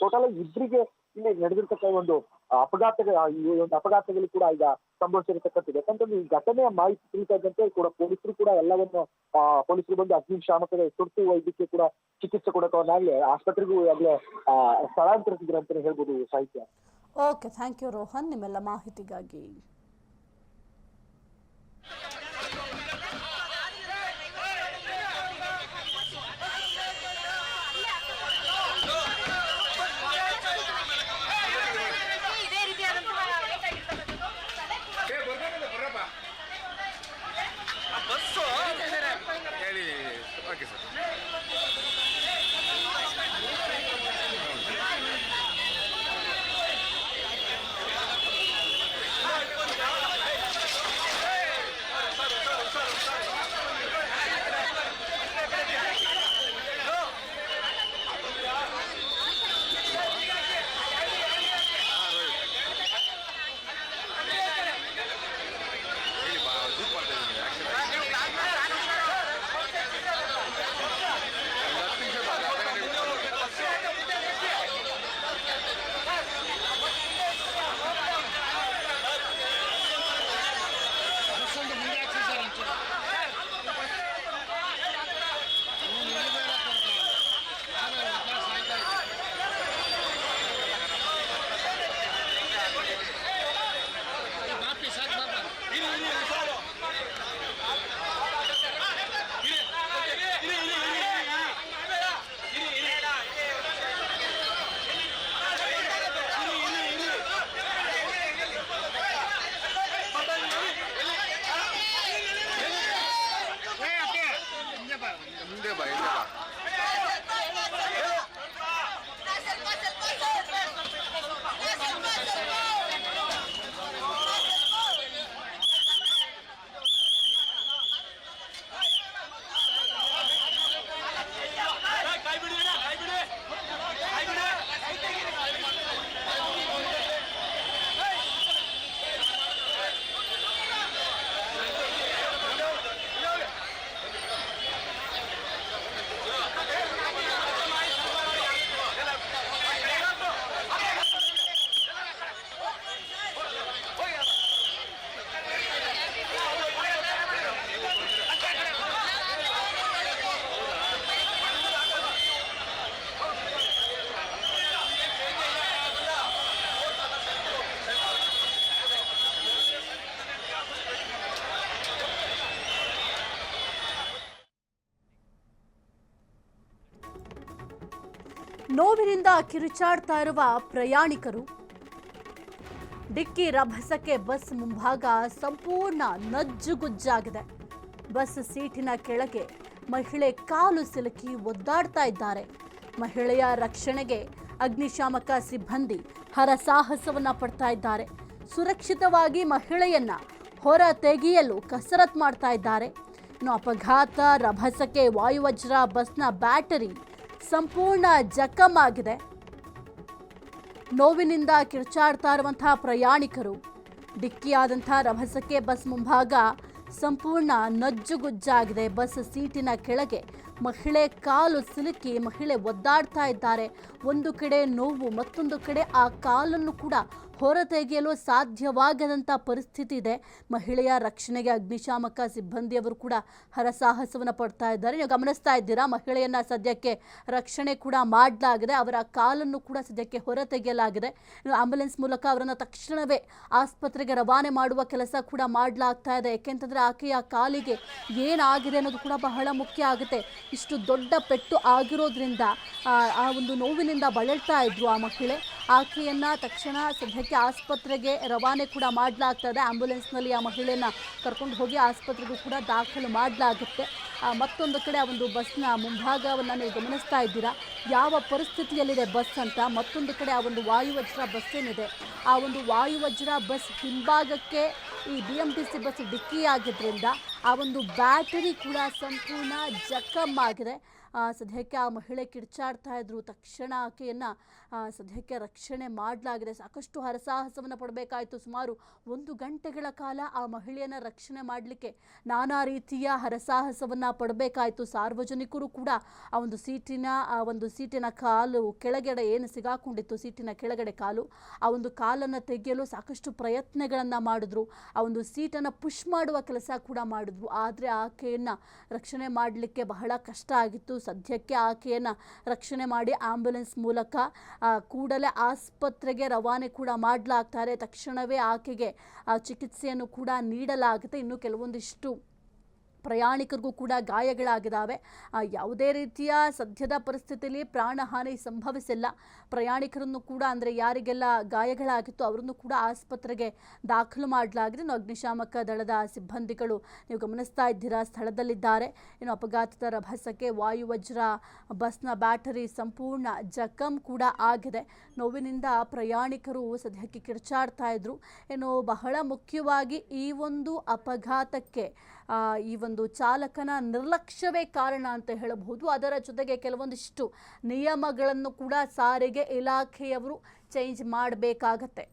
ಟೋಟಲ್ ಇಬ್ಬರಿಗೆ ಇಲ್ಲಿ ನಡೆದಿರ್ತಕ್ಕ ಒಂದು ಅಪಘಾತಗಳು ಕೂಡ ಈಗ ಸಂಭವಿಸಿರ್ತಕ್ಕಂಥದ್ದು. ಯಾಕಂತಂದ್ರೆ ಈ ಘಟನೆಯ ಮಾಹಿತಿ ತಿಳಿದಂತೆ ಕೂಡ ಪೊಲೀಸರು ಬಂದು ಅಗ್ನಿಶಾಮಕ ತುರ್ತು ವೈದ್ಯಕ್ಕೆ ಕೂಡ ಚಿಕಿತ್ಸೆ ಕೊಡೋಕವನ್ನಾಗ್ಲೇ ಆಸ್ಪತ್ರೆಗೂ ಆಗ್ಲೇ ಸ್ಥಳಾಂತರಿಸಿದ್ರು ಅಂತಾನೆ ಹೇಳ್ಬೋದು ಸಾಹಿತ್ಯ. ಓಕೆ, ಥ್ಯಾಂಕ್ ಯು ರೋಹನ್ ನಿಮ್ಮೆಲ್ಲ ಮಾಹಿತಿಗಾಗಿ. ನೋವಿನಿಂದ ಕಿರುಚಾಡ್ತಾ ಇರುವ ಪ್ರಯಾಣಿಕರು. ಡಿಕ್ಕಿ ರಭಸಕ್ಕೆ ಬಸ್ ಮುಂಭಾಗ ಸಂಪೂರ್ಣ ನಜ್ಜುಗುಜ್ಜಾಗಿದೆ. ಬಸ್ ಸೀಟಿನ ಕೆಳಗೆ ಮಹಿಳೆ ಕಾಲು ಸಿಲುಕಿ ಒದ್ದಾಡ್ತಾ ಇದ್ದಾರೆ. ಮಹಿಳೆಯ ರಕ್ಷಣೆಗೆ ಅಗ್ನಿಶಾಮಕ ಸಿಬ್ಬಂದಿ ಹರಸಾಹಸವನ್ನ ಪಡ್ತಾ ಇದ್ದಾರೆ. ಸುರಕ್ಷಿತವಾಗಿ ಮಹಿಳೆಯನ್ನ ಹೊರ ತೆಗೆಯಲು ಕಸರತ್ ಮಾಡ್ತಾ ಇದ್ದಾರೆ. ಇನ್ನು ಅಪಘಾತ ರಭಸಕ್ಕೆ ವಾಯುವಜ್ರ ಬಸ್ನ ಬ್ಯಾಟರಿ ಸಂಪೂರ್ಣ ಜಖಮ್ ಆಗಿದೆ. ನೋವಿನಿಂದ ಕಿರ್ಚಾಡ್ತಾ ಇರುವಂತಹ ಪ್ರಯಾಣಿಕರು. ಡಿಕ್ಕಿಯಾದಂತಹ ರಭಸಕ್ಕೆ ಬಸ್ ಮುಂಭಾಗ ಸಂಪೂರ್ಣ ನಜ್ಜುಗುಜ್ಜಾಗಿದೆ. ಬಸ್ ಸೀಟಿನ ಕೆಳಗೆ ಮಹಿಳೆ ಕಾಲು ಸಿಲುಕಿ ಮಹಿಳೆ ಒದ್ದಾಡ್ತಾ ಇದ್ದಾರೆ. ಒಂದು ಕಡೆ ನೋವು, ಮತ್ತೊಂದು ಕಡೆ ಆ ಕಾಲನ್ನು ಕೂಡ ಹೊರತೆಗೆಯಲು ಸಾಧ್ಯವಾಗದಂಥ ಪರಿಸ್ಥಿತಿ ಇದೆ. ಮಹಿಳೆಯ ರಕ್ಷಣೆಗೆ ಅಗ್ನಿಶಾಮಕ ಸಿಬ್ಬಂದಿಯವರು ಕೂಡ ಹರಸಾಹಸವನ್ನು ಪಡ್ತಾ ಇದ್ದಾರೆ. ನೀವು ಗಮನಿಸ್ತಾ ಇದ್ದೀರಾ, ಮಹಿಳೆಯನ್ನ ಸದ್ಯಕ್ಕೆ ರಕ್ಷಣೆ ಕೂಡ ಮಾಡಲಾಗಿದೆ. ಅವರ ಕಾಲನ್ನು ಕೂಡ ಸದ್ಯಕ್ಕೆ ಹೊರತೆಗೆಯಲಾಗಿದೆ. ಆಂಬ್ಯುಲೆನ್ಸ್ ಮೂಲಕ ಅವರನ್ನು ತಕ್ಷಣವೇ ಆಸ್ಪತ್ರೆಗೆ ರವಾನೆ ಮಾಡುವ ಕೆಲಸ ಕೂಡ ಮಾಡಲಾಗ್ತಾ ಇದೆ. ಯಾಕೆಂತಂದ್ರೆ ಆಕೆಯ ಕಾಲಿಗೆ ಏನಾಗಿದೆ ಅನ್ನೋದು ಕೂಡ ಬಹಳ ಮುಖ್ಯ ಆಗುತ್ತೆ. ಇಷ್ಟು ದೊಡ್ಡ ಪೆಟ್ಟು ಆಗಿರೋದ್ರಿಂದ ಆ ಒಂದು ನೋವಿನಿಂದ ಬಳಲ್ತಾ ಇದ್ರು ಆ ಮಹಿಳೆ. ಆಕೆಯನ್ನ ತಕ್ಷಣ ಸದ್ಯಕ್ಕೆ ಆಸ್ಪತ್ರೆಗೆ ರವಾನೆ ಕೂಡ ಮಾಡಲಾಗ್ತಾ ಇದೆ. ಆಂಬ್ಯುಲೆನ್ಸ್ನಲ್ಲಿ ಆ ಮಹಿಳೆಯನ್ನ ಕರ್ಕೊಂಡು ಹೋಗಿ ಆಸ್ಪತ್ರೆಗೂ ಕೂಡ ದಾಖಲು ಮಾಡಲಾಗುತ್ತೆ. ಮತ್ತೊಂದು ಕಡೆ ಆ ಒಂದು ಬಸ್ನ ಮುಂಭಾಗವನ್ನು ನೀವು ಗಮನಿಸ್ತಾ ಇದ್ದೀರಾ, ಯಾವ ಪರಿಸ್ಥಿತಿಯಲ್ಲಿದೆ ಬಸ್ ಅಂತ. ಮತ್ತೊಂದು ಕಡೆ ಆ ಒಂದು ವಾಯುವಜ್ರ ಬಸ್ ಏನಿದೆ, ಆ ಒಂದು ವಾಯುವಜ್ರ ಬಸ್ ಹಿಂಭಾಗಕ್ಕೆ ಈ BMTC ಬಸ್ ಡಿಕ್ಕಿಯಾಗಿದ್ದರಿಂದ ಆ ಒಂದು ಬ್ಯಾಟರಿ ಕೂಡ ಸಂಪೂರ್ಣ ಜಖಮ್ ಆಗಿದೆ. ಸದ್ಯಕ್ಕೆ ಆ ಮಹಿಳೆ ಕಿರ್ಚಾಡ್ತಾ ಇದ್ರು. ತಕ್ಷಣ ಆಕೆಯನ್ನು ಸದ್ಯಕ್ಕೆ ರಕ್ಷಣೆ ಮಾಡಲಾಗಿದೆ. ಸಾಕಷ್ಟು ಹರಸಾಹಸವನ್ನು ಪಡಬೇಕಾಯಿತು. ಸುಮಾರು 1 ಗಂಟೆಗಳ ಕಾಲ ಆ ಮಹಿಳೆಯನ್ನು ರಕ್ಷಣೆ ಮಾಡಲಿಕ್ಕೆ ನಾನಾ ರೀತಿಯ ಹರಸಾಹಸವನ್ನು ಪಡಬೇಕಾಯಿತು. ಸಾರ್ವಜನಿಕರು ಕೂಡ ಆ ಒಂದು ಸೀಟಿನ ಕಾಲು ಕೆಳಗಡೆ ಏನು ಸಿಗಾಕೊಂಡಿತ್ತು, ಸೀಟಿನ ಕೆಳಗಡೆ ಕಾಲು, ಆ ಒಂದು ಕಾಲನ್ನು ತೆಗೆಯಲು ಸಾಕಷ್ಟು ಪ್ರಯತ್ನಗಳನ್ನು ಮಾಡಿದ್ರು. ಆ ಒಂದು ಸೀಟನ್ನು ಪುಷ್ ಮಾಡುವ ಕೆಲಸ ಕೂಡ ಮಾಡಿದ್ರು. ಆದರೆ ಆಕೆಯನ್ನು ರಕ್ಷಣೆ ಮಾಡಲಿಕ್ಕೆ ಬಹಳ ಕಷ್ಟ ಆಗಿತ್ತು. ಸದ್ಯಕ್ಕೆ ಆಕೆಯನ್ನು ರಕ್ಷಣೆ ಮಾಡಿ ಆಂಬ್ಯುಲೆನ್ಸ್ ಮೂಲಕ ಕೂಡಲೇ ಆಸ್ಪತ್ರೆಗೆ ರವಾನೆ ಕೂಡ ಮಾಡಲಾಗ್ತಾರೆ. ತಕ್ಷಣವೇ ಆಕೆಗೆ ಚಿಕಿತ್ಸೆಯನ್ನು ಕೂಡ ನೀಡಲಾಗುತ್ತೆ. ಇನ್ನು ಕೆಲವೊಂದಿಷ್ಟು ಪ್ರಯಾಣಿಕರಿಗೂ ಕೂಡ ಗಾಯಗಳಾಗಿದ್ದಾವೆ. ಯಾವುದೇ ರೀತಿಯ ಸದ್ಯದ ಪರಿಸ್ಥಿತಿಯಲ್ಲಿ ಪ್ರಾಣಹಾನಿ ಸಂಭವಿಸಿಲ್ಲ. ಪ್ರಯಾಣಿಕರನ್ನು ಕೂಡ, ಅಂದರೆ ಯಾರಿಗೆಲ್ಲ ಗಾಯಗಳಾಗಿತ್ತು ಅವರನ್ನು ಕೂಡ ಆಸ್ಪತ್ರೆಗೆ ದಾಖಲು ಮಾಡಲಾಗಿದೆ. ಇನ್ನು ಅಗ್ನಿಶಾಮಕ ದಳದ ಸಿಬ್ಬಂದಿಗಳು ನೀವು ಗಮನಿಸ್ತಾ ಇದ್ದೀರಾ ಸ್ಥಳದಲ್ಲಿದ್ದಾರೆ. ಇನ್ನು ಅಪಘಾತದ ರಭಸಕ್ಕೆ ವಾಯುವಜ್ರ ಬಸ್ನ ಬ್ಯಾಟರಿ ಸಂಪೂರ್ಣ ಜಖಮ್ ಕೂಡ ಆಗಿದೆ. ನೋವಿನಿಂದ ಪ್ರಯಾಣಿಕರು ಸದ್ಯಕ್ಕೆ ಕಿರ್ಚಾಡ್ತಾ ಇದ್ರು. ಇನ್ನು ಬಹಳ ಮುಖ್ಯವಾಗಿ ಈ ಒಂದು ಅಪಘಾತಕ್ಕೆ ಈ ಒಂದು ಚಾಲಕನ ನಿರ್ಲಕ್ಷ್ಯವೇ ಕಾರಣ ಅಂತ ಹೇಳಬಹುದು. ಅದರ ಜೊತೆಗೆ ಕೆಲವೊಂದಿಷ್ಟು ನಿಯಮಗಳನ್ನು ಕೂಡ ಸಾರಿಗೆ ಇಲಾಖೆಯವರು ಚೇಂಜ್ ಮಾಡಬೇಕಾಗತ್ತೆ.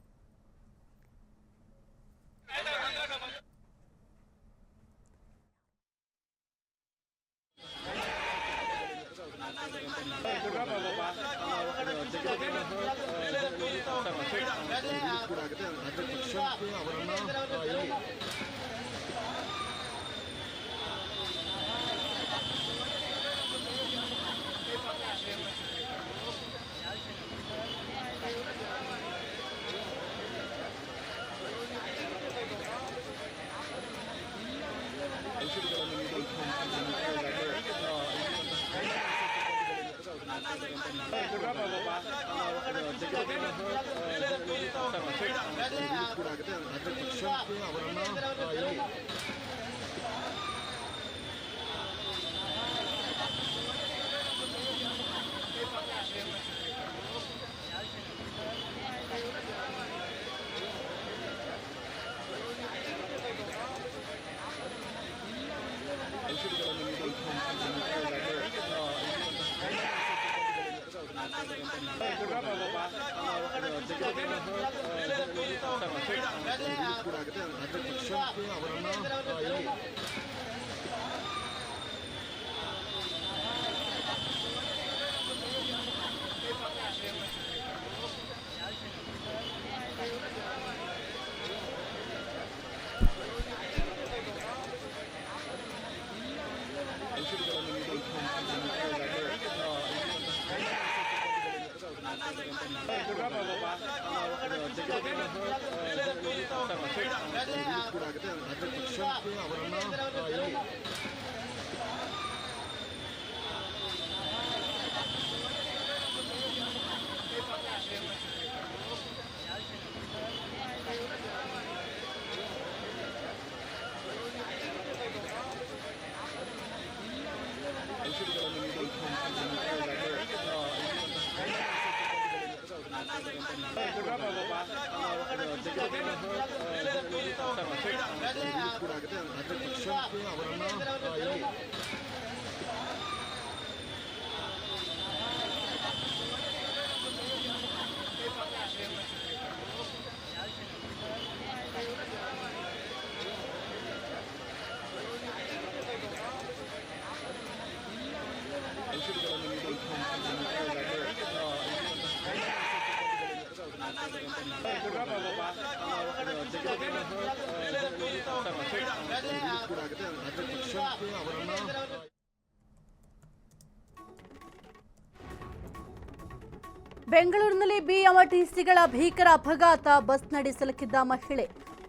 ಬೆಂಗಳೂರಿನಲ್ಲಿ ಬಿಎಂಟಿಸಿಗಳ ಭೀಕರ ಅಪಘಾತ. ಬಸ್ನಡಿ ಸಿಲುಕಿದ್ದ ಮಹಿಳೆ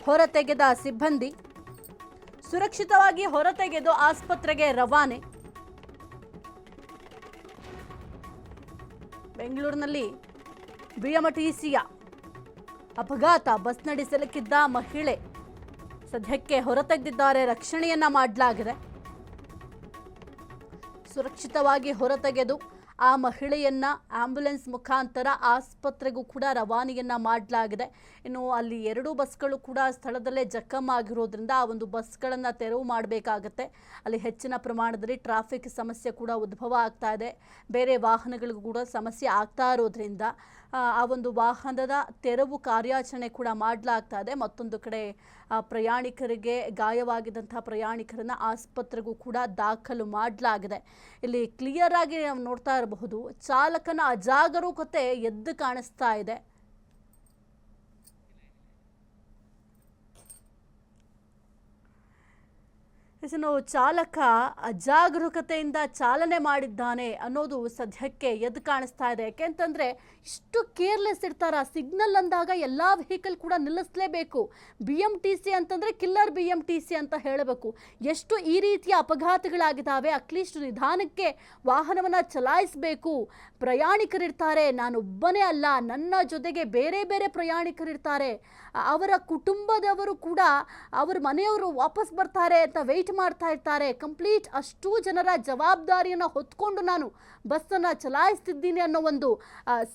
ಹೊರತೆಗೆದ ಸಿಬ್ಬಂದಿ ಸುರಕ್ಷಿತವಾಗಿ ಹೊರತೆಗೆದು ಆಸ್ಪತ್ರೆಗೆ ರವಾನೆ. ಬೆಂಗಳೂರಿನಲ್ಲಿ ಬಿಎಂಟಿಸಿಯ ಅಪಘಾತ. ಬಸ್ನಡಿ ಸಿಲುಕಿದ್ದ ಮಹಿಳೆ ಸದ್ಯಕ್ಕೆ ಹೊರತೆಗೆದಿದ್ದಾರೆ. ರಕ್ಷಣೆಯನ್ನ ಮಾಡಲಾಗಿದೆ. ಸುರಕ್ಷಿತವಾಗಿ ಹೊರತೆಗೆದು ಆ ಮಹಿಳೆಯನ್ನ ಆಂಬ್ಯುಲೆನ್ಸ್ ಮುಖಾಂತರ ಆಸ್ಪತ್ರೆಗೂ ಕೂಡ ರವಾನೆಯನ್ನ ಮಾಡಲಾಗಿದೆ. ಇನ್ನು ಅಲ್ಲಿ 2 ಬಸ್ಗಳು ಕೂಡ ಸ್ಥಳದಲ್ಲೇ ಜಖಮ್ ಆಗಿರೋದ್ರಿಂದ ಆ ಒಂದು ಬಸ್ಗಳನ್ನು ತೆರವು ಮಾಡಬೇಕಾಗತ್ತೆ. ಅಲ್ಲಿ ಹೆಚ್ಚಿನ ಪ್ರಮಾಣದಲ್ಲಿ ಟ್ರಾಫಿಕ್ ಸಮಸ್ಯೆ ಕೂಡ ಉದ್ಭವ ಆಗ್ತಾ ಇದೆ. ಬೇರೆ ವಾಹನಗಳಿಗೂ ಕೂಡ ಸಮಸ್ಯೆ ಆಗ್ತಾ ಇರೋದ್ರಿಂದ ಆ ಒಂದು ವಾಹನದ ತೆರವು ಕಾರ್ಯಾಚರಣೆ ಕೂಡ ಮಾಡಲಾಗ್ತಾ ಇದೆ. ಮತ್ತೊಂದು ಕಡೆ ಪ್ರಯಾಣಿಕರಿಗೆ ಗಾಯವಾಗಿದ್ದಂತಹ ಪ್ರಯಾಣಿಕರನ್ನ ಆಸ್ಪತ್ರೆಗೂ ಕೂಡ ದಾಖಲು ಮಾಡಲಾಗಿದೆ. ಇಲ್ಲಿ ಕ್ಲಿಯರ್ ಆಗಿ ನಾವು ನೋಡ್ತಾ ಇರಬಹುದು, ಚಾಲಕನ ಅಜಾಗರೂಕತೆ ಎದ್ದು ಕಾಣಿಸ್ತಾ ಇದೆ. ಚಾಲಕ ಅಜಾಗರೂಕತೆಯಿಂದ ಚಾಲನೆ ಮಾಡಿದ್ದಾನೆ ಅನ್ನೋದು ಸದ್ಯಕ್ಕೆ ಎದ್ದು ಕಾಣಿಸ್ತಾ ಇದೆ. ಯಾಕೆಂತಂದ್ರೆ ಇಷ್ಟು ಕೇರ್ಲೆಸ್ ಇರ್ತಾರ. ಸಿಗ್ನಲ್ ಅಂದಾಗ ಎಲ್ಲ ವೆಹಿಕಲ್ ಕೂಡ ನಿಲ್ಲಿಸಲೇಬೇಕು. BMTC ಅಂತಂದ್ರೆ ಕಿಲ್ಲರ್ BMTC ಅಂತ ಹೇಳಬೇಕು. ಎಷ್ಟು ಈ ರೀತಿಯ ಅಪಘಾತಗಳಾಗಿದ್ದಾವೆ. ಅಟ್ಲೀಸ್ಟ್ ನಿಧಾನಕ್ಕೆ ವಾಹನವನ್ನು ಚಲಾಯಿಸಬೇಕು. ಪ್ರಯಾಣಿಕರಿರ್ತಾರೆ, ನಾನೊಬ್ಬನೇ ಅಲ್ಲ, ನನ್ನ ಜೊತೆಗೆ ಬೇರೆ ಬೇರೆ ಪ್ರಯಾಣಿಕರಿರ್ತಾರೆ. ಅವರ ಕುಟುಂಬದವರು ಕೂಡ ಅವ್ರ ಮನೆಯವರು ವಾಪಸ್ ಬರ್ತಾರೆ ಅಂತ ವೆಯ್ಟ್ ಮಾಡ್ತಾ ಇರ್ತಾರೆ. ಕಂಪ್ಲೀಟ್ ಅಷ್ಟು ಜನರ ಜವಾಬ್ದಾರಿಯನ್ನು ಹೊತ್ಕೊಂಡು ನಾನು ಬಸ್ಸನ್ನು ಚಲಾಯಿಸ್ತಿದ್ದೀನಿ ಅನ್ನೋ ಒಂದು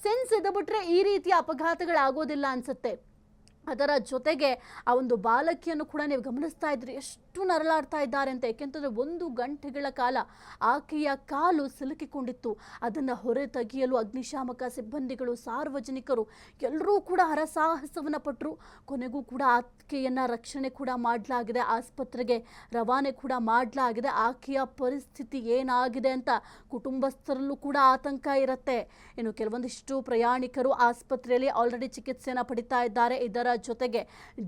ಸೆನ್ಸ್ ಇದ್ಬಿಟ್ರೆ ಈ ರೀತಿಯ ಅಪಘಾತಗಳಾಗೋದಿಲ್ಲ ಅನ್ಸುತ್ತೆ. ಅದರ ಜೊತೆಗೆ ಆ ಒಂದು ಬಾಲಕಿಯನ್ನು ಕೂಡ ನೀವು ಗಮನಿಸ್ತಾ ಇದ್ರಿ, ಎಷ್ಟು ನರಳಾಡ್ತಾ ಇದ್ದಾರೆ ಅಂತ. ಏಕೆಂತಂದರೆ 1 ಗಂಟೆಗಳ ಕಾಲ ಆಕೆಯ ಕಾಲು ಸಿಲುಕಿಕೊಂಡಿತ್ತು. ಅದನ್ನು ಹೊರ ತೆಗೆಯಲು ಅಗ್ನಿಶಾಮಕ ಸಿಬ್ಬಂದಿಗಳು, ಸಾರ್ವಜನಿಕರು ಎಲ್ಲರೂ ಕೂಡ ಹರಸಾಹಸವನ್ನು ಪಟ್ಟರು. ಕೊನೆಗೂ ಕೂಡ ಆಕೆಯನ್ನು ರಕ್ಷಣೆ ಕೂಡ ಮಾಡಲಾಗಿದೆ. ಆಸ್ಪತ್ರೆಗೆ ರವಾನೆ ಕೂಡ ಮಾಡಲಾಗಿದೆ. ಆಕೆಯ ಪರಿಸ್ಥಿತಿ ಏನಾಗಿದೆ ಅಂತ ಕುಟುಂಬಸ್ಥರಲ್ಲೂ ಕೂಡ ಆತಂಕ ಇರುತ್ತೆ. ಇನ್ನು ಕೆಲವೊಂದಿಷ್ಟು ಪ್ರಯಾಣಿಕರು ಆಸ್ಪತ್ರೆಯಲ್ಲಿ ಆಲ್ರೆಡಿ ಚಿಕಿತ್ಸೆಯನ್ನು ಪಡಿತಾ ಇದ್ದಾರೆ. ಇದರ ಜೊತೆಗೆ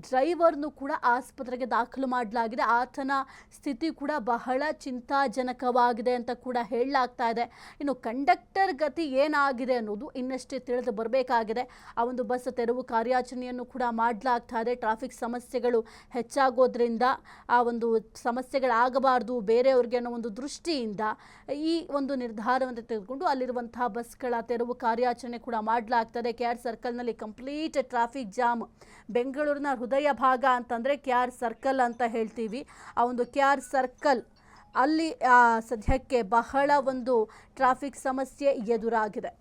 ಡ್ರೈವರ್ನು ಕೂಡ ಆಸ್ಪತ್ರೆಗೆ ದಾಖಲು ಮಾಡಲಾಗಿದೆ. ಆತನ ಸ್ಥಿತಿ ಕೂಡ ಬಹಳ ಚಿಂತಾಜನಕವಾಗಿದೆ ಅಂತ ಕೂಡ ಹೇಳಲಾಗ್ತಾ ಇದೆ. ಇನ್ನು ಕಂಡಕ್ಟರ್ ಗತಿ ಏನಾಗಿದೆ ಅನ್ನೋದು ಇನ್ನಷ್ಟೇ ತಿಳಿದು ಬರಬೇಕಾಗಿದೆ. ಆ ಒಂದು ಬಸ್ ತೆರವು ಕಾರ್ಯಾಚರಣೆಯನ್ನು ಕೂಡ ಮಾಡಲಾಗ್ತಾ ಇದೆ. ಟ್ರಾಫಿಕ್ ಸಮಸ್ಯೆಗಳು ಹೆಚ್ಚಾಗೋದ್ರಿಂದ ಆ ಒಂದು ಸಮಸ್ಯೆಗಳಾಗಬಾರ್ದು ಬೇರೆಯವ್ರಿಗೆ ಅನ್ನೋ ಒಂದು ದೃಷ್ಟಿಯಿಂದ ಈ ಒಂದು ನಿರ್ಧಾರವನ್ನು ತೆಗೆದುಕೊಂಡು ಅಲ್ಲಿರುವಂತಹ ಬಸ್ಗಳ ತೆರವು ಕಾರ್ಯಾಚರಣೆ ಕೂಡ ಮಾಡಲಾಗ್ತದೆ. KR ಸರ್ಕಲ್ನಲ್ಲಿ ಕಂಪ್ಲೀಟ್ ಟ್ರಾಫಿಕ್ ಜಾಮ್. ಬೆಂಗಳೂರಿನ ಹೃದಯ ಭಾಗ ಅಂತಂದರೆ KR ಸರ್ಕಲ್ ಅಂತ ಹೇಳ್ತೀವಿ. ಆ ಒಂದು KR ಸರ್ಕಲ್ ಅಲ್ಲಿ ಸದ್ಯಕ್ಕೆ ಬಹಳ ಒಂದು ಟ್ರಾಫಿಕ್ ಸಮಸ್ಯೆ ಎದುರಾಗಿದೆ.